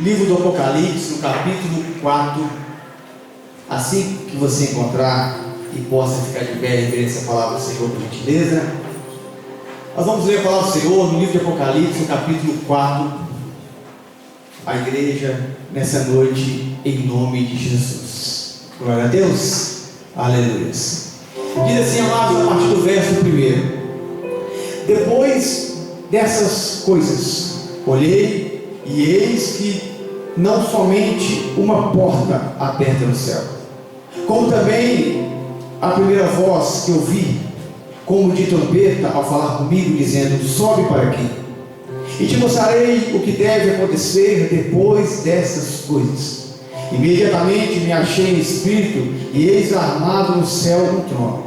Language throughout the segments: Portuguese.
livro do Apocalipse, no capítulo 4. Assim que você encontrar e possa ficar de pé e ver essa palavra do Senhor, por gentileza. Nós vamos ler a palavra do Senhor no livro de Apocalipse, no capítulo 4. A igreja nessa noite, em nome de Jesus. Glória a Deus. Aleluia. Diz assim, amados, a partir do verso 1: depois dessas coisas, olhei e eis que não somente uma porta aberta no céu, como também a primeira voz que eu vi, como de trombeta, ao falar comigo, dizendo: sobe para aqui, e te mostrarei o que deve acontecer depois dessas coisas. Imediatamente me achei em espírito, e eis armado no céu um trono,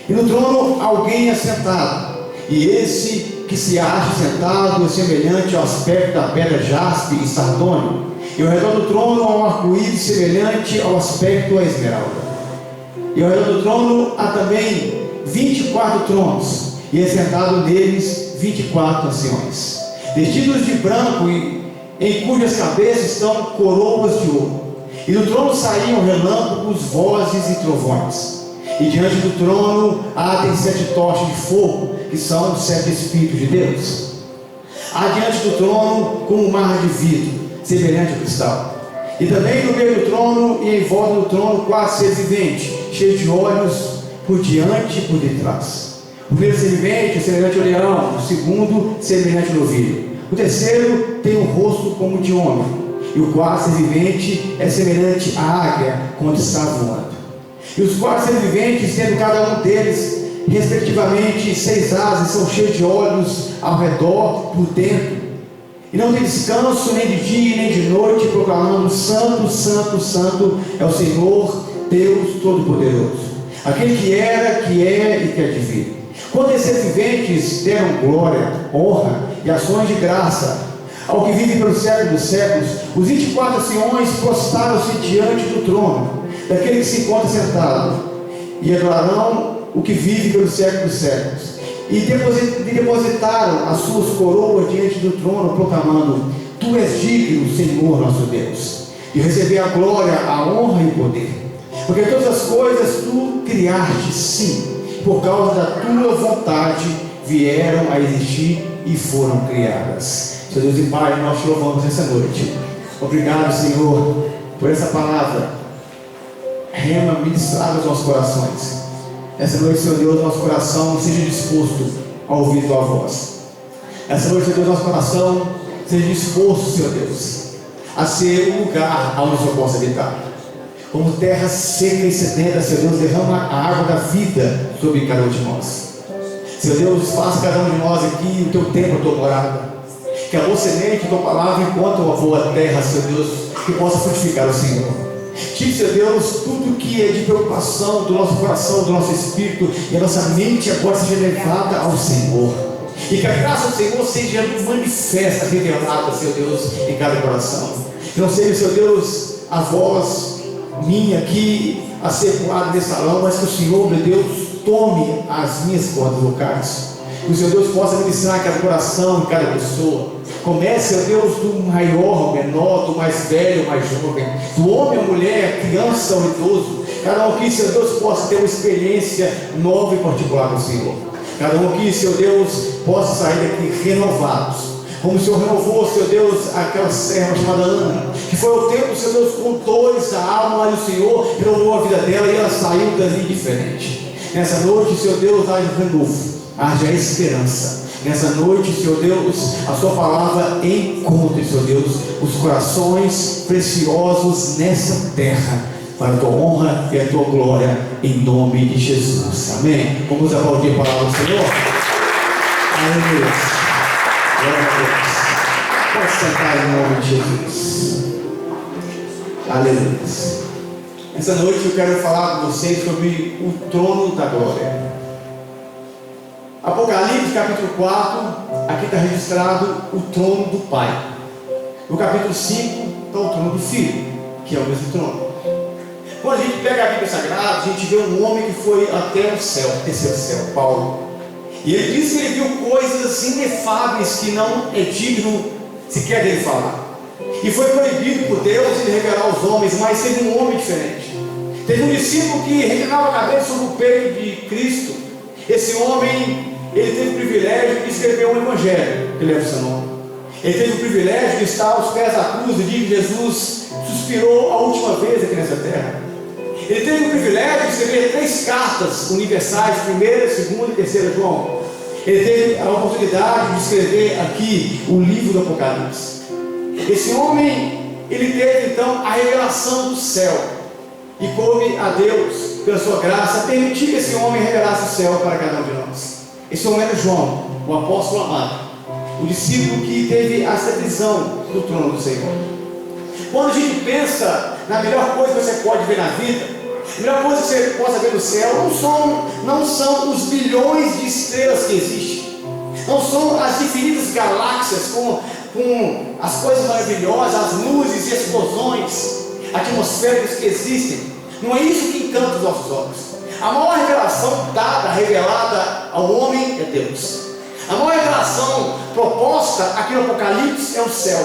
e no trono alguém assentado, e esse que se acha sentado é semelhante ao aspecto da pedra jaspe e sardônio, e ao redor do trono há um arco-íris semelhante ao aspecto da esmeralda. E ao redor do trono há também 24 tronos, e assentado neles 24 anciões, vestidos de branco, e em cujas cabeças estão coroas de ouro. E do trono saíam relâmpagos, vozes e trovões. E diante do trono ardem 7 tochas de fogo, que são os 7 Espíritos de Deus. Há diante do trono como um mar de vidro, semelhante ao cristal. E também no meio do trono e em volta do trono 4 seres viventes, cheios de olhos por diante e por detrás. O primeiro ser vivente é semelhante ao leão, o segundo semelhante ao novilho. O terceiro tem um rosto como de homem. E o quarto ser vivente é semelhante à águia quando está voando. E os 4 seres viventes, tendo cada um deles respectivamente 6 asas, são cheios de olhos ao redor, por dentro, e não tem descanso nem de dia nem de noite, proclamando: Santo, Santo, Santo é o Senhor Deus Todo-Poderoso, aquele que era, que é e que há de vir. Quando esses seres viventes deram glória, honra e ações de graça ao que vive pelos séculos dos séculos, os 24 anciões prostraram-se diante do trono daquele que se encontra sentado, e adorarão o que vive pelos séculos dos séculos, e depositaram as suas coroas diante do trono, proclamando: Tu és digno, Senhor nosso Deus, de receber a glória, a honra e o poder, porque todas as coisas tu criaste, sim, por causa da tua vontade vieram a existir e foram criadas. Seu Deus e Pai, nós te louvamos essa noite. Obrigado, Senhor, por essa palavra rema ministrada aos nossos corações. Essa noite, Senhor Deus, nosso coração seja disposto a ouvir tua voz. Essa noite, Senhor Deus, nosso coração seja disposto, Senhor Deus, a ser um lugar onde o Senhor possa habitar. Como terra seca e sedenta, Senhor Deus, derrama a água da vida sobre cada um de nós. Senhor Deus, faça cada um de nós aqui o teu templo, a tua morada. Que a boa semente, a tua palavra, encontre uma boa terra, Senhor Deus, que possa frutificar o Senhor. Tire, Senhor Deus, tudo que é de preocupação do nosso coração, do nosso espírito, e a nossa mente agora seja levada ao Senhor. E que a graça do Senhor seja manifesta, revelada, Senhor Deus, em cada coração. Que não seja, Senhor Deus, a voz minha aqui a ser voada nesse salão, mas que o Senhor, meu Deus, tome as minhas cordas vocais. Que o Senhor Deus possa ministrar cada coração e cada pessoa. Comece, Senhor Deus, do maior ao menor, do mais velho ao mais jovem, do homem à mulher, criança ao idoso. Cada um aqui, Senhor Deus, possa ter uma experiência nova e particular com o Senhor. Cada um aqui, Senhor Deus, possa sair daqui renovados. Como o Senhor renovou, Senhor Deus, aquela serva chamada Ana, que foi o tempo, Senhor Deus, com dores da alma, e o Senhor renovou a vida dela e ela saiu dali diferente. Nessa noite, Senhor Deus, haja renovo, haja esperança. Nessa noite, Senhor Deus, a sua palavra encontre, Senhor Deus, os corações preciosos nessa terra, para a tua honra e a tua glória, em nome de Jesus. Amém? Vamos aplaudir a palavra do Senhor. Aleluia. Glória a Deus. Pode sentar em nome de Jesus. Aleluia. Essa noite eu quero falar com vocês sobre o trono da glória. Apocalipse capítulo 4, aqui está registrado o trono do Pai. No capítulo 5 está o trono do Filho, que é o mesmo trono. Quando a gente pega a Bíblia Sagrada, a gente vê um homem que foi até o céu, o terceiro céu, Paulo. E ele diz que ele viu coisas inefáveis que não é digno sequer dele falar. E foi proibido por Deus de revelar aos homens, mas teve um homem diferente. Teve um discípulo que reclinava a cabeça sobre o peito de Cristo. Esse homem, ele teve o privilégio de escrever um evangelho que leva o seu nome. Ele teve o privilégio de estar aos pés da cruz, no dia que Jesus suspirou a última vez aqui nessa terra. Ele teve o privilégio de escrever 3 cartas universais, 1ª, 2ª e 3ª João. Ele teve a oportunidade de escrever aqui o livro do Apocalipse. Esse homem, ele teve então a revelação do céu. E coube a Deus, pela sua graça, permitir que esse homem revelasse o céu para cada um de nós. Esse homem era João, o apóstolo amado, o discípulo que teve essa visão do trono do Senhor. Quando a gente pensa na melhor coisa que você pode ver na vida, a melhor coisa que você possa ver no céu, não são os bilhões de estrelas que existem, não são as infinitas galáxias com as coisas maravilhosas, as luzes e explosões atmosféricas que existem. Não é isso que encanta os nossos olhos. A maior revelação dada, revelada ao homem é Deus. A maior revelação proposta aqui no Apocalipse é o céu.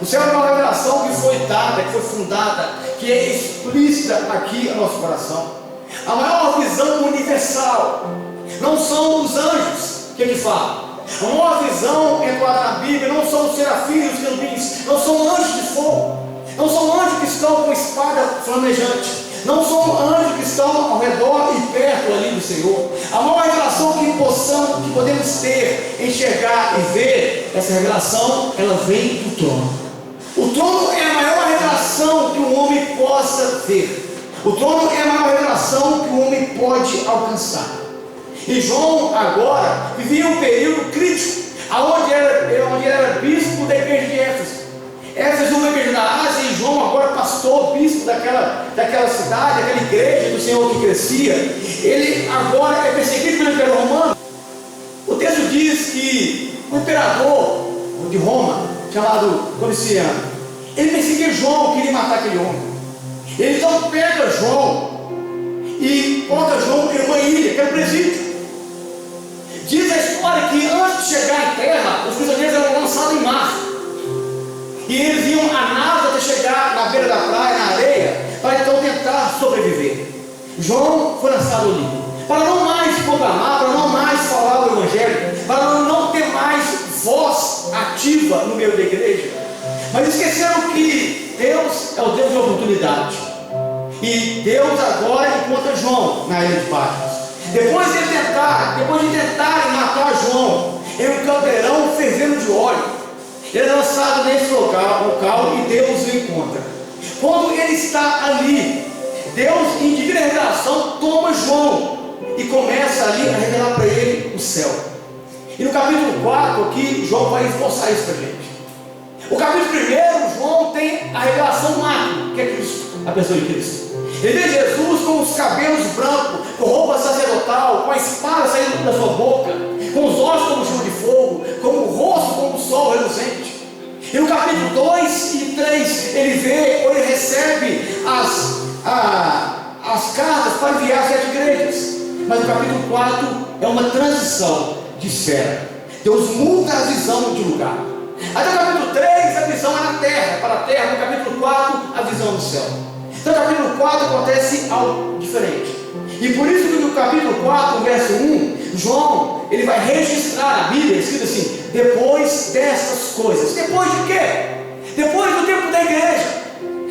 O céu é uma revelação que foi dada, que foi fundada, que é explícita aqui no nosso coração. A maior visão universal não são os anjos que ele fala. A maior visão enquadrada na Bíblia não são os serafins e os querubins, não são anjos de fogo, não são anjos que estão com espada flamejante, não são anjos que estão ao redor e perto ali do Senhor. A maior revelação que podemos ter, enxergar e ver, essa revelação, ela vem do trono. O trono é a maior revelação que o homem possa ver. O trono é a maior revelação que o homem pode alcançar. E João agora vivia um período crítico, onde ele era bispo da igreja de Éfeso. Éfeso é uma igreja da Ásia, e João agora pastor, bispo daquela cidade, daquela igreja do Senhor que crescia. Ele agora é perseguido pelo Império Romano. O texto diz que o imperador de Roma, chamado Domiciano, ele perseguia João, queria matar aquele homem. Ele então pega João e coloca João em uma ilha, que é o presídio. Diz a história que antes de chegar em terra, os prisioneiros eram lançados em mar. E eles iam a nado até chegar na beira da praia, na areia, para então tentar sobreviver. João foi lançado ali, para não mais proclamar, para não mais falar o Evangelho, para não ter mais voz ativa no meio da igreja. Mas esqueceram que Deus é o Deus de oportunidade. E Deus agora encontra João na ilha de Patmos. Depois de tentarem matar João em um caldeirão fervendo de óleo, ele é lançado nesse local e Deus o encontra. Quando ele está ali, Deus, em divina revelação, toma João e começa ali a revelar para ele o céu. E no capítulo 4 aqui, João vai esboçar isso para a gente. O capítulo 1, João tem a revelação máxima, que é Cristo, a pessoa de Cristo. Ele vê Jesus com os cabelos brancos, com roupa sacerdotal, com a espada saindo da sua boca, com os olhos como chama de fogo, com o rosto como o sol reluzente. E no capítulo 2 e 3, ele vê ou ele recebe as cartas para enviar às 7 igrejas. Mas no capítulo 4 é uma transição de esfera. Deus muda a visão de lugar. Até o capítulo 3 a visão é na terra, para a terra. No capítulo 4 a visão do céu. Então no capítulo 4 acontece algo diferente. E por isso que no capítulo 4, verso 1, João, ele vai registrar na Bíblia, escrito assim: depois dessas coisas. Depois de quê? Depois do tempo da igreja,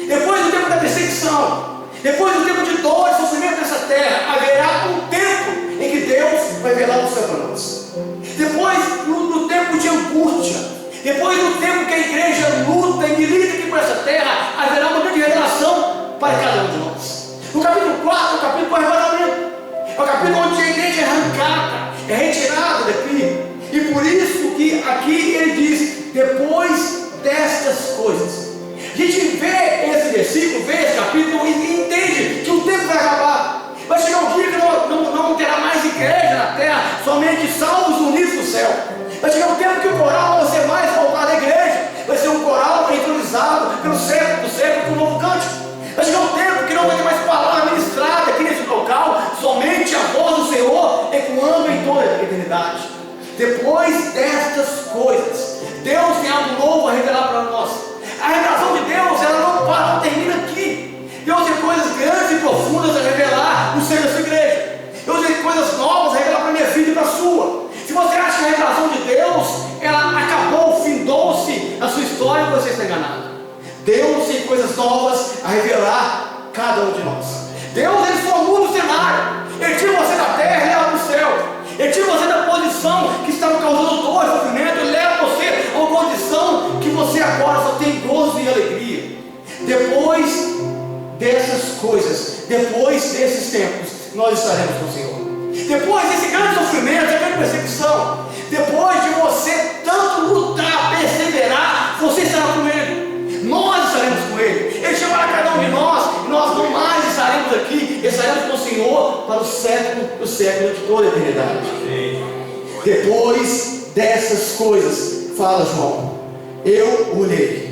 depois do tempo da perseguição, depois do tempo de dor e sofrimento nessa terra, haverá um tempo em que Deus vai velar o céu para nós. Depois do tempo de angústia, depois do tempo que a igreja luta e milita aqui por essa terra, haverá uma grande revelação para cada um de nós. No capítulo 4, o capítulo do arrebatamento, é o capítulo onde a igreja é arrancada, é retirada daqui. E por isso que aqui ele diz: depois destas coisas. A gente vê esse versículo, vê esse capítulo e entende que o tempo vai acabar. Vai chegar um dia que não terá mais igreja na terra, somente salvos unidos no céu. Vai chegar um tempo que o coral não vai ser mais voltado à igreja, vai ser um coral entronizado pelo século do século com um novo cântico. Vai chegar um tempo que não vai ter mais palavra ministrada aqui nesse local, somente a voz do Senhor ecoando em toda a eternidade. Depois destas coisas, Deus tem algo novo a revelar para nós. A olhe que você está enganado. Deus tem coisas novas a revelar a cada um de nós. Deus, Ele formula o cenário. Ele tira você da terra e leva para o céu. Ele tira você da posição que estava causando dor e sofrimento. Ele leva você a uma condição que você agora só tem gozo e alegria. Depois dessas coisas, depois desses tempos, nós estaremos com o Senhor. Depois desse grande sofrimento, dessa grande perseguição, depois de você tanto lutar, perseverar, você estará com Ele. Nós estaremos com Ele. Ele chamará cada um de nós, e nós não mais estaremos aqui, estaremos com o Senhor para o século de toda a eternidade. Depois dessas coisas, fala João, eu olhei.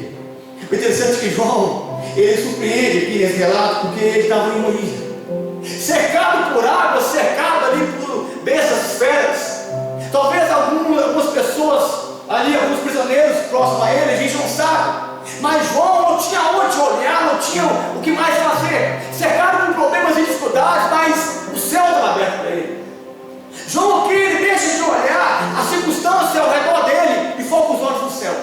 O interessante é que João, ele surpreende aqui nesse relato, porque ele estava em morir, cercado por água, cercado ali por bestas feras. Talvez algumas pessoas ali, alguns prisioneiros próximos a ele, a gente não sabe. Mas João não tinha onde olhar, não tinha o que mais fazer. Cercado por problemas e dificuldades, mas o céu estava aberto para ele. João aqui, ele deixa de olhar a circunstância ao redor dele e foca os olhos no céu.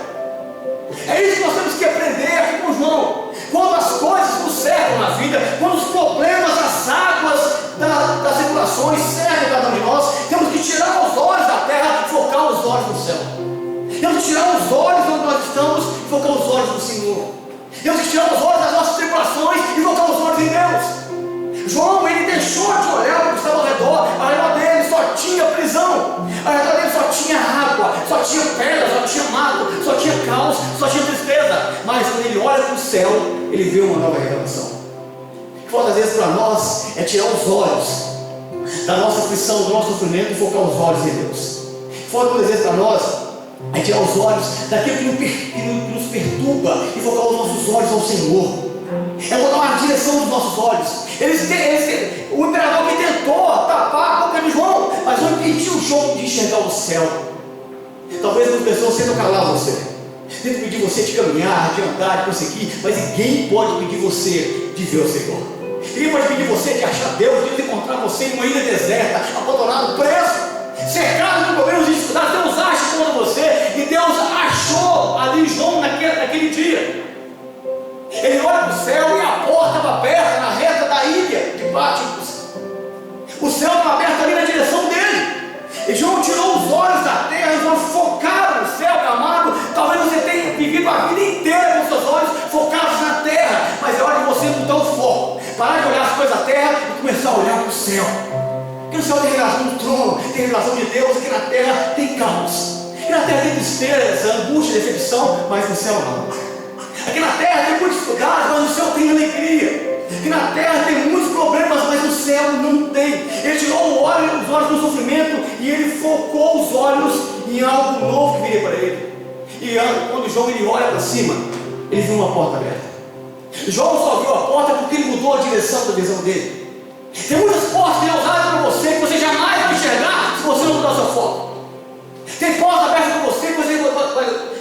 É isso que nós temos que aprender aqui com João. Quando as coisas nos cercam na vida, quando os problemas, as águas das tribulações cercam cada um de nós, temos que tirar os olhos da terra e focar os olhos no céu. Temos que tirar os olhos onde nós estamos e focar os olhos no Senhor. Temos que tirar os olhos das nossas tribulações e focar os olhos em Deus. João, ele deixou de olhar para o que estava ao redor dele só tinha prisão, ao redor dele só tinha água, só tinha pedra, só tinha mato, só tinha caos, só tinha tristeza. Mas quando ele olha para o céu, ele vê uma nova revelação. O que falta às vezes para nós é tirar os olhos da nossa aflição, do nosso sofrimento e focar os olhos em Deus. O que falta às vezes para nós é tirar os olhos daquilo que nos perturba e focar os nossos olhos ao Senhor. É mudar a direção dos nossos olhos. O imperador que tentou tapar a boca de João, mas não impediu João de enxergar o céu. Talvez as pessoas tentam calar você, tentam pedir você de caminhar, de andar, de prosseguir, mas ninguém pode pedir você de ver o Senhor. Ninguém pode pedir você de achar Deus, de encontrar você em uma ilha deserta, abandonado, preso, cercado de problemas e dificuldades. Deus acha contra você, e Deus achou ali João naquele dia. Ele olha para o céu e a porta estava aberta na reta da ilha de Pátimos. O céu estava aberto ali na direção dele. E João tirou os olhos da terra e foi focado no céu, amado. Talvez você tenha vivido a vida inteira com seus olhos focados na terra, mas é hora de você mudar o foco, parar de olhar as coisas da terra e começar a olhar para o céu. Porque no céu tem revelação do trono, tem revelação de Deus. Aqui na terra tem caos, aqui na terra tem tristeza, angústia, decepção, mas no céu não. Aqui na terra tem muitas dificuldades, mas no céu tem alegria. Aqui na terra tem muitos problemas, mas no céu não tem. Ele tirou os olhos do sofrimento e ele focou os olhos em algo novo que viria para ele. E quando João ele olha para cima, ele viu uma porta aberta. João só viu a porta porque ele mudou a direção da visão dele. Tem muitas portas que Deus abre para você que você jamais vai enxergar se você não mudar o seu foco. Tem portas abertas para você que você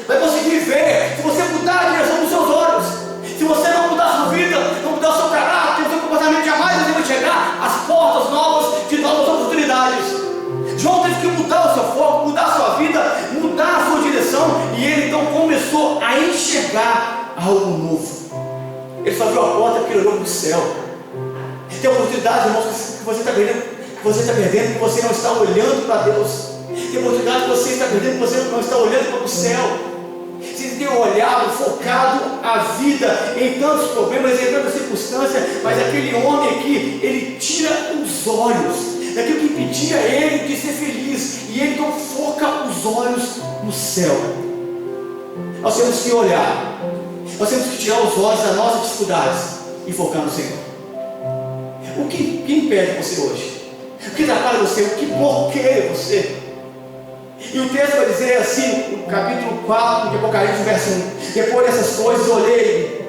vai conseguir ver se você mudar a direção dos seus olhos. Se você não mudar a sua vida, não mudar o seu caráter, o seu comportamento, jamais você vai chegar às portas novas de novas oportunidades. João teve que mudar o seu foco, mudar a sua vida, mudar a sua direção, e ele então começou a enxergar algo novo. Ele só viu a porta porque ele olhou para o céu. Tem oportunidades, irmãos, que você está perdendo, que você não está olhando para Deus. Tem oportunidade que você está perdendo, que você não está olhando para o céu. Você tem olhado, focado a vida em tantos problemas, em tantas circunstâncias, mas aquele homem aqui, ele tira os olhos daquilo que impedia ele de ser feliz, e ele então foca os olhos no céu. Nós temos que olhar, nós temos que tirar os olhos das nossas dificuldades e focar no Senhor. O que impede você hoje? O que atrapalha você? O que bloqueia você? E o texto vai dizer assim, no capítulo 4 de Apocalipse, verso 1: depois dessas coisas olhei,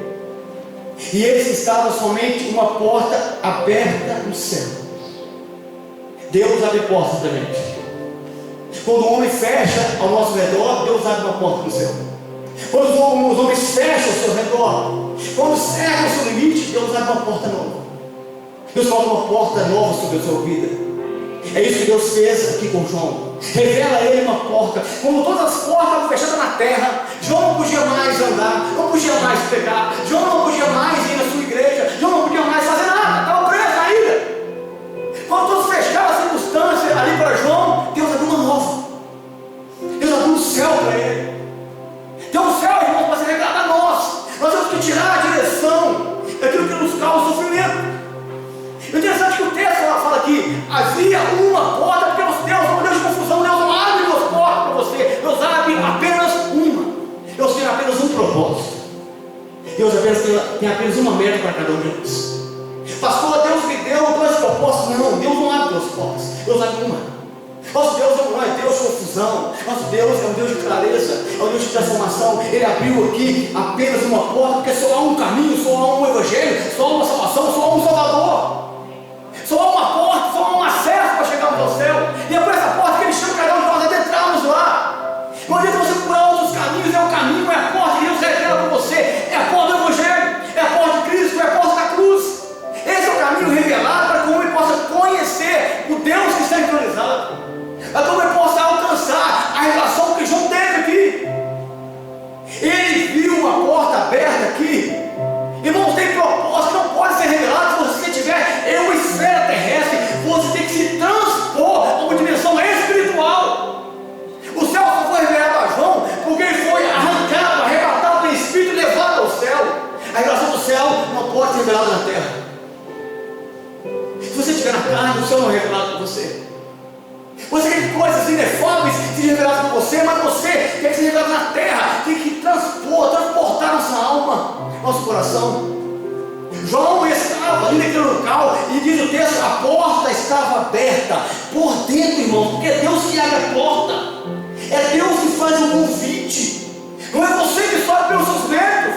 e eis que estava somente uma porta aberta no céu. Deus abre portas da gente. Quando o homem fecha ao nosso redor, Deus abre uma porta no céu. Quando os homens fecham ao seu redor, quando cercam o seu limite, Deus abre uma porta nova. Deus coloca uma porta nova sobre a sua vida. É isso que Deus fez aqui com João. revela a ele uma porta. Como todas as portas estavam fechadas na terra, João não podia mais andar, não podia mais pregar, João não podia mais ir na sua igreja, João não podia mais fazer nada, estava preso na ilha. Quando todos fecharam as circunstâncias ali para João, Deus abriu uma nova. Deus abriu um céu para ele. Tem um céu, irmãos, para ser revelado a nós. Nós temos que tirar a direção daquilo que nos causa sofrimento. O interessante é que o texto fala aqui, havia uma porta, porque Deus é um Deus de confusão, Deus não abre duas portas para você, Deus abre apenas uma. Deus tem apenas um propósito. Deus tem apenas uma meta para cada um de nós. Pastor, Deus me deu dois propósitos. Não, Deus não abre duas portas, Deus abre uma. Nosso Deus não é Deus de confusão, nosso Deus é um Deus de clareza, é um Deus de transformação. Ele abriu aqui apenas uma porta, porque só há um caminho, só há um evangelho, só há uma salvação, só há um salvador. Só há uma porta, só há um acesso para chegarmos ao céu. E é por essa porta que ele chama cada um de nós a adentrarmos lá. Não adianta você procurar outros caminhos, é o caminho, é a porta que Deus revela para você, é a porta do evangelho, é a porta de Cristo, é a porta da cruz. Esse é o caminho revelado para que o homem possa conhecer o Deus que está entronizado, para que o homem possa alcançar a relação que João teve aqui. Ele viu uma porta aberta aqui. Irmãos, tem propósito que não pode ser revelado. Se você tiver em uma esfera terrestre, você tem que se transpor a uma dimensão espiritual. O céu só foi revelado a João porque ele foi arrancado, arrebatado pelo Espírito e levado ao céu. A revelação do céu não pode ser revelada na terra. Se você estiver na carne, o céu não é revelado para você. Você quer que coisas inefáveis sejam reveladas para você, mas você quer que seja revelado na terra. Tem que transportar nossa alma, nosso coração. João estava ali naquele local e diz o texto, a porta estava aberta por dentro, irmão, porque é Deus que abre a porta, é Deus que faz o convite. Não é você que sobe pelos seus méritos,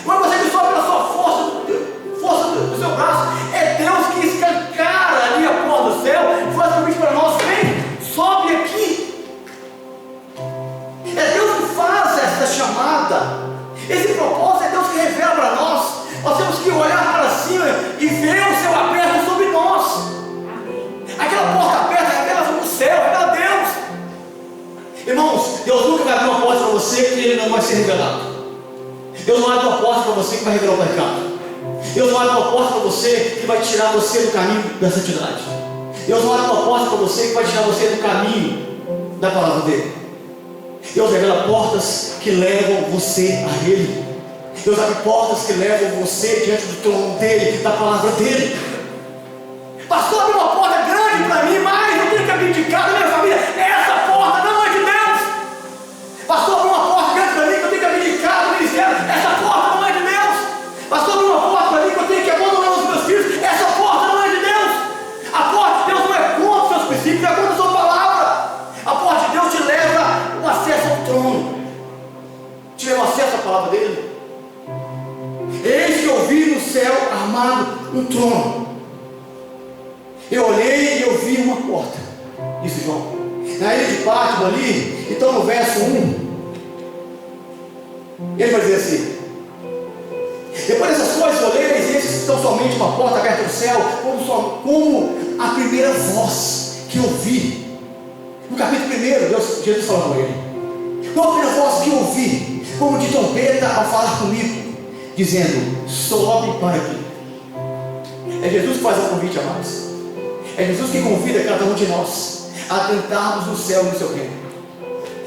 não é você que sobe pela sua força do seu braço, é Deus que escancara ali a porta do céu e faz o convite para nós. Vem, sobe aqui. É Deus que faz essa chamada. Esse propósito é Deus que revela para nós. Nós temos que olhar para cima e ver o céu aberto sobre nós. Aquela porta aberta revela o céu, revela Deus. Irmãos, Deus nunca vai abrir uma porta para você que ele não vai ser revelado. Deus não abre uma porta para você que vai revelar o pecado. Deus não abre uma porta para você que vai tirar você do caminho da santidade. Deus não abre uma porta para você que vai tirar você do caminho da palavra dele. Deus revela portas que levam você a Ele. Deus abre portas que levam você diante do trono dele, da palavra dele. Pastor, abre uma porta grande para mim, mas eu tenho que abdicar da minha família. Essa porta não é de Deus. Pastor, abre uma porta grande para mim, que eu tenho que abdicar do ministério. Essa porta não é de Deus. Pastor, abre uma porta para mim, que eu tenho que abandonar os meus filhos. Essa porta não é de Deus. A porta de Deus não é contra os seus princípios, não é contra a sua palavra. A porta de Deus te leva o acesso ao trono, te leva o acesso à palavra dele. Eis que eu vi no céu armado um trono. Eu olhei e eu vi uma porta, disse João, na ilha de Patmos ali. Então no verso 1 ele vai dizer assim: depois dessas coisas eu olhei, e esses estão somente uma porta aberta no céu, como a primeira voz que eu vi. No capítulo 1, Jesus falou com ele. Qual a primeira voz que eu ouvi, como de trombeta, ao falar comigo, dizendo: sobe para aqui. É Jesus que faz o convite a nós. É Jesus que convida cada um de nós a adentrarmos no céu e no seu reino.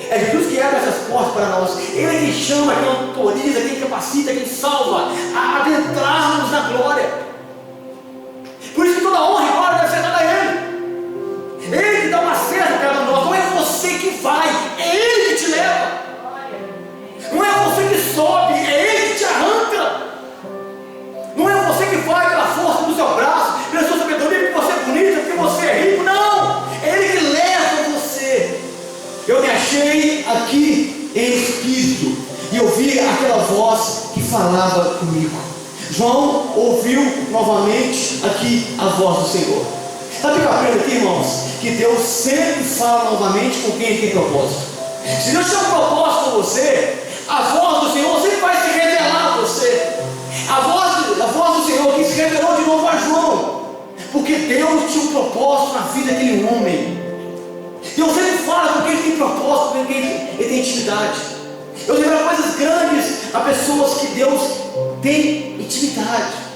É Jesus que abre essas portas para nós. Ele é quem chama, quem autoriza, quem capacita, quem salva a adentrarmos na glória. Por isso que toda honra e glória deve ser dada a Ele. Ele que dá um acesso a cada um de nós. Não é você que vai, é Ele que te leva. Não é você que sobe, é Ele que te arranca. Não é você que vai pela força do seu braço, pela sua sabedoria, porque você é bonito, porque você é rico. Não, é Ele que leva você. Eu me achei aqui em espírito e ouvi aquela voz que falava comigo. João ouviu novamente aqui a voz do Senhor. Sabe o que eu aprendo aqui, irmãos? Que Deus sempre fala novamente com quem tem propósito. Se Deus tem um propósito com você, a voz do Senhor sempre vai se revelar a você. A voz do Senhor que se revelou de novo a João, porque Deus tinha um propósito na vida daquele homem. Deus sempre fala propósito, com quem ele tem intimidade. Eu revelo coisas grandes a pessoas que Deus tem intimidade.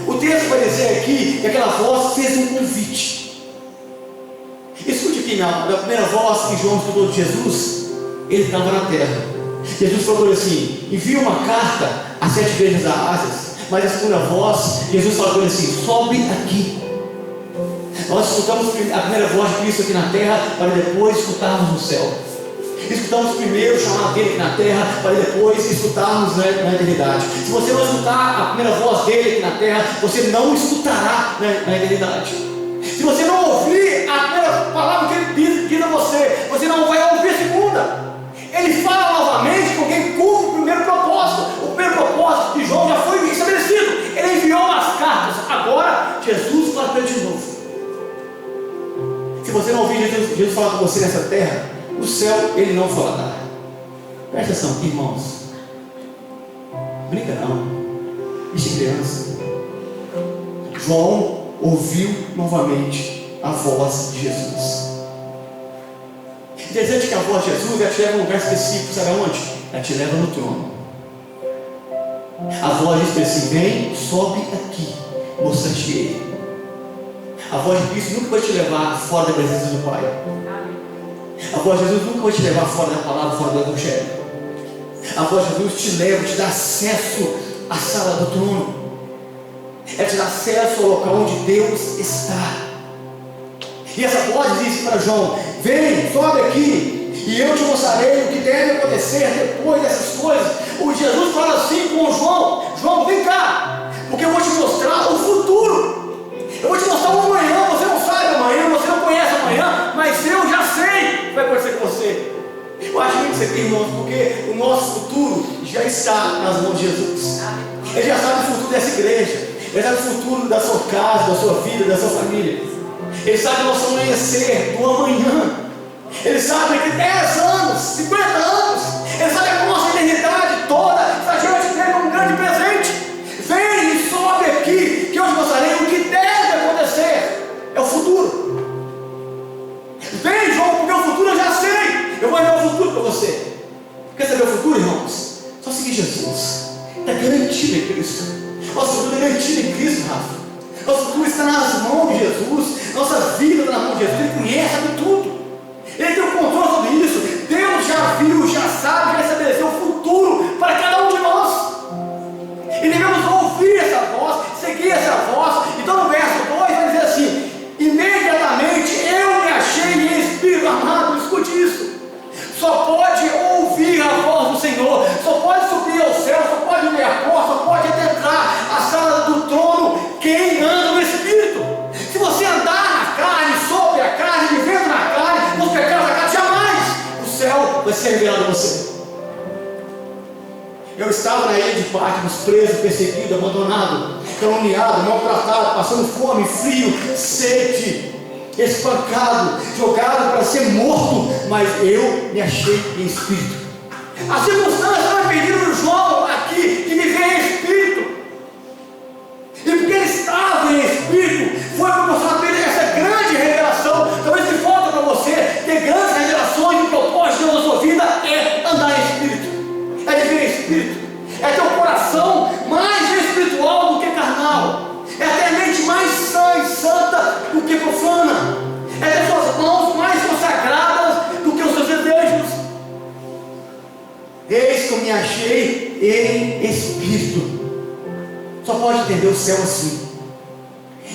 O texto vai dizer aqui que aquela voz fez um convite. Escute aqui, da primeira voz que João estudou de Jesus, ele estava na terra. Jesus falou assim: envia uma carta às 7 igrejas da Ásia. Mas a segunda voz, Jesus falou assim: sobe aqui. Nós escutamos a primeira voz de Cristo aqui na terra, para depois escutarmos no céu. Escutamos primeiro o chamado dele aqui na terra, para depois escutarmos na eternidade. Se você não escutar a primeira voz dele aqui na terra, você não escutará na eternidade. Se você não ouvir a primeira palavra que ele diz a você, você não vai ouvir a segunda. Ele fala novamente com quem cumpre o primeiro propósito. O primeiro propósito de João já foi estabelecido. Ele enviou as cartas. Agora Jesus fala para ele de novo. Se você não ouvir Jesus falar com você nessa terra, no céu ele não falará. Presta atenção aqui, irmãos. Brinca não. Deixa criança. João ouviu novamente a voz de Jesus. Interessante que a voz de Jesus ela te leva a um lugar específico, sabe aonde? Ela te leva no trono. A voz diz assim: vem, sobe aqui, mostra-te ele. A voz de Cristo nunca vai te levar fora da presença do Pai. A voz de Jesus nunca vai te levar fora da palavra, fora do Evangelho. A voz de Jesus te leva, te dá acesso à sala do trono. Ela te dá acesso ao local onde Deus está. E essa voz diz para João: vem, sobe aqui, e eu te mostrarei o que deve acontecer depois dessas coisas. O Jesus fala assim com João: João, vem cá, porque eu vou te mostrar o futuro. Eu vou te mostrar o amanhã. Você não sabe amanhã, você não conhece amanhã, mas eu já sei o que vai acontecer com você. Eu acho muito isso aqui, irmãos, porque o nosso futuro já está nas mãos de Jesus. Ele já sabe o futuro dessa igreja, ele sabe o futuro da sua casa, da sua vida, da sua família. Ele sabe o nosso amanhecer do amanhã. Ele sabe que 10 anos, 50 anos, ele sabe a nossa eternidade toda está diante dele como um grande presente. Vem e sobe aqui, que eu te mostrarei o que deve acontecer. É o futuro. Vem, João, porque o futuro eu já sei. Eu vou revelar o futuro para você. Quer saber o futuro, irmãos? Só seguir Jesus. Está garantido em Cristo. Nosso futuro é garantido em Cristo, Rafa. Nosso futuro está nas mãos de Jesus. Nossa vida está nas mãos de Jesus. Ele conhece, sabe tudo. Ele tem o controle sobre isso. Deus já viu, já sabe, já estabeleceu o futuro para cada um de nós. E devemos ouvir essa voz, seguir essa voz. Então no verso 2 vai dizer assim: imediatamente eu me achei em espírito. Amado, escute isso. Só pode ouvir a voz do Senhor, só pode subir ao céu, só pode ver a porta, só pode adentrar a sala do trono quem anda no Espírito. Se você andar na carne, sobre a carne, vivendo na carne, nos pecados da carne, jamais o céu vai ser revelado a você. Eu estava na ilha de Patmos, preso, perseguido, abandonado, caluniado, maltratado, passando fome, frio, sede, espancado, jogado para ser morto, mas eu me achei em espírito. A circunstância não é pedido no João aqui que me vê em espírito. E porque ele estava em espírito, foi proporcionado para ele essa grande revelação. Talvez que falta para você ter grandes revelações e propósitos de Deus na sua vida é andar em espírito, é viver em espírito, é ter um coração mais espiritual do que carnal, é ter a mente mais sã e santa do que profana, é ter suas mãos mais consagradas do que os seus desejos. Eis que eu me achei em espírito. Só pode entender o céu assim.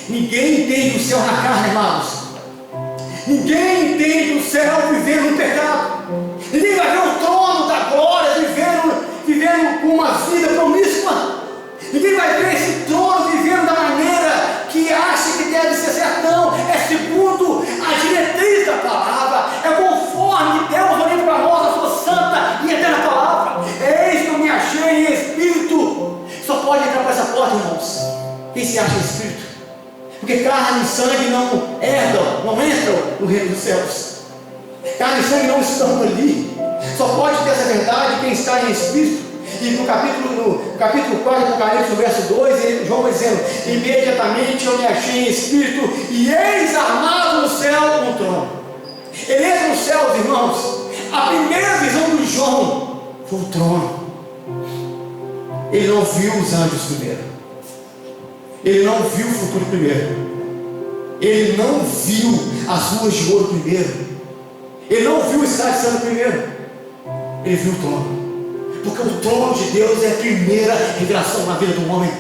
Ninguém entende o céu na carne, irmãos. Ninguém entende o céu vivendo no pecado. Ninguém vai ver o trono da glória vivendo com uma vida promíscua. Ninguém vai ver esse trono vivendo da maneira que acha que deve ser certo. Não, é segundo a diretriz da palavra, é conforme Deus olhando para nós a sua santa e eterna palavra. Eis que eu me achei em espírito. Só pode entrar por essa porta, irmãos, quem se acha em espírito, porque carne e sangue não entram no reino dos céus. Carne e sangue não estão ali. Só pode ter essa verdade quem está em espírito. E no capítulo 4 do Apocalipse, no verso 2, João vai dizendo: imediatamente eu me achei em espírito, e eis armado no céu um trono. Ele entra no céu, irmãos. A primeira visão do João foi o trono. Ele não viu os anjos primeiro. Ele não viu o futuro primeiro. Ele não viu as ruas de ouro primeiro. Ele não viu o estado de santo primeiro. Ele viu o trono. Porque o trono de Deus é a primeira revelação na vida do homem.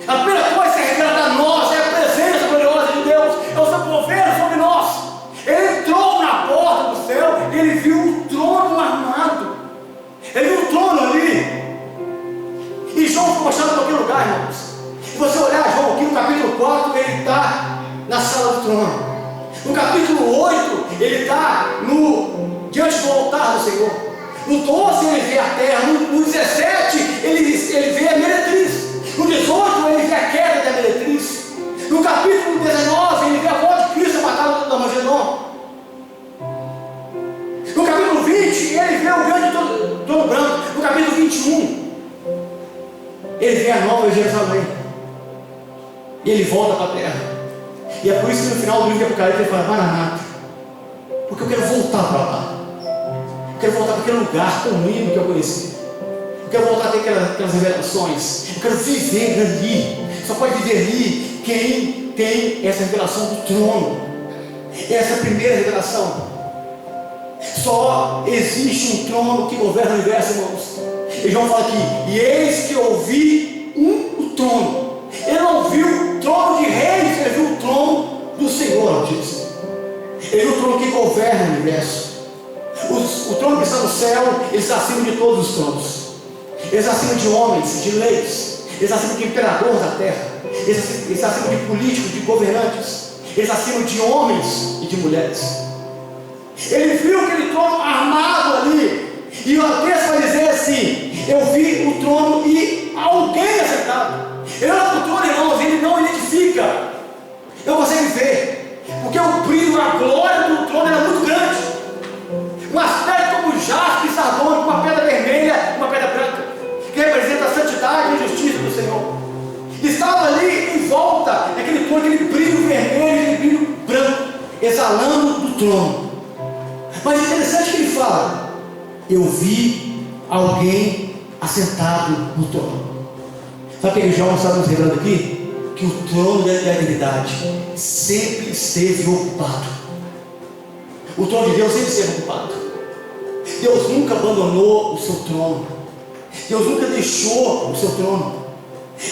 A primeira coisa que é revelada a nós é a presença gloriosa de Deus, é o seu governo sobre nós. Ele entrou na porta do céu, ele viu o trono armado. Ele viu o trono ali. E João foi mostrado em qualquer lugar, irmãos. Se você olhar João aqui no capítulo 4, ele está na sala do trono. No capítulo 8, ele está diante do altar do Senhor. No 12 ele vê a terra. No 17 ele vê a meretriz. No 18 ele vê a queda da meretriz. No capítulo 19 ele vê a voz de Cristo matada do Armagedon. No capítulo 20 ele vê o grande trono branco. No capítulo 21 ele vê a nova Jerusalém. E ele volta para a terra. E é por isso que no final do livro de Apocalipse ele fala: Maranata, porque eu quero voltar para lá. Eu quero voltar para aquele lugar tão lindo que eu conheci. Eu quero voltar a ter aquelas revelações. Eu quero viver ali. Só pode viver ali quem tem essa revelação do trono. Essa é a primeira revelação. Só existe um trono que governa o universo, irmãos. E João fala aqui: e eis que eu vi o trono. Ele não viu o trono de reis, ele viu o trono do Senhor Altíssimo. Ele viu o trono que governa o universo. O trono que está no céu, ele está acima de todos os tronos. Ele está acima de homens, de leis. Ele está acima de imperador da terra. Ele está acima de políticos, de governantes. Ele está acima de homens e de mulheres. Ele viu aquele trono armado ali. E o texto vai dizer assim: eu vi o trono e alguém assentado. Ele olha para o trono, irmãos, ele não identifica. Não consegue ver. Porque o brilho, a glória do trono era muito grande. Um aspecto como jaspe, sardônico, uma pedra vermelha, uma pedra branca, que representa a santidade e a justiça do Senhor. Estava ali em volta, aquele trono, aquele brilho vermelho, aquele brilho branco, exalando do trono. Mas é interessante que ele fala: eu vi alguém assentado no trono. Sabe o que João está nos revelando aqui? Que o trono da eternidade sempre esteve ocupado. O trono de Deus sempre esteve ocupado. Deus nunca abandonou o seu trono. Deus nunca deixou o seu trono.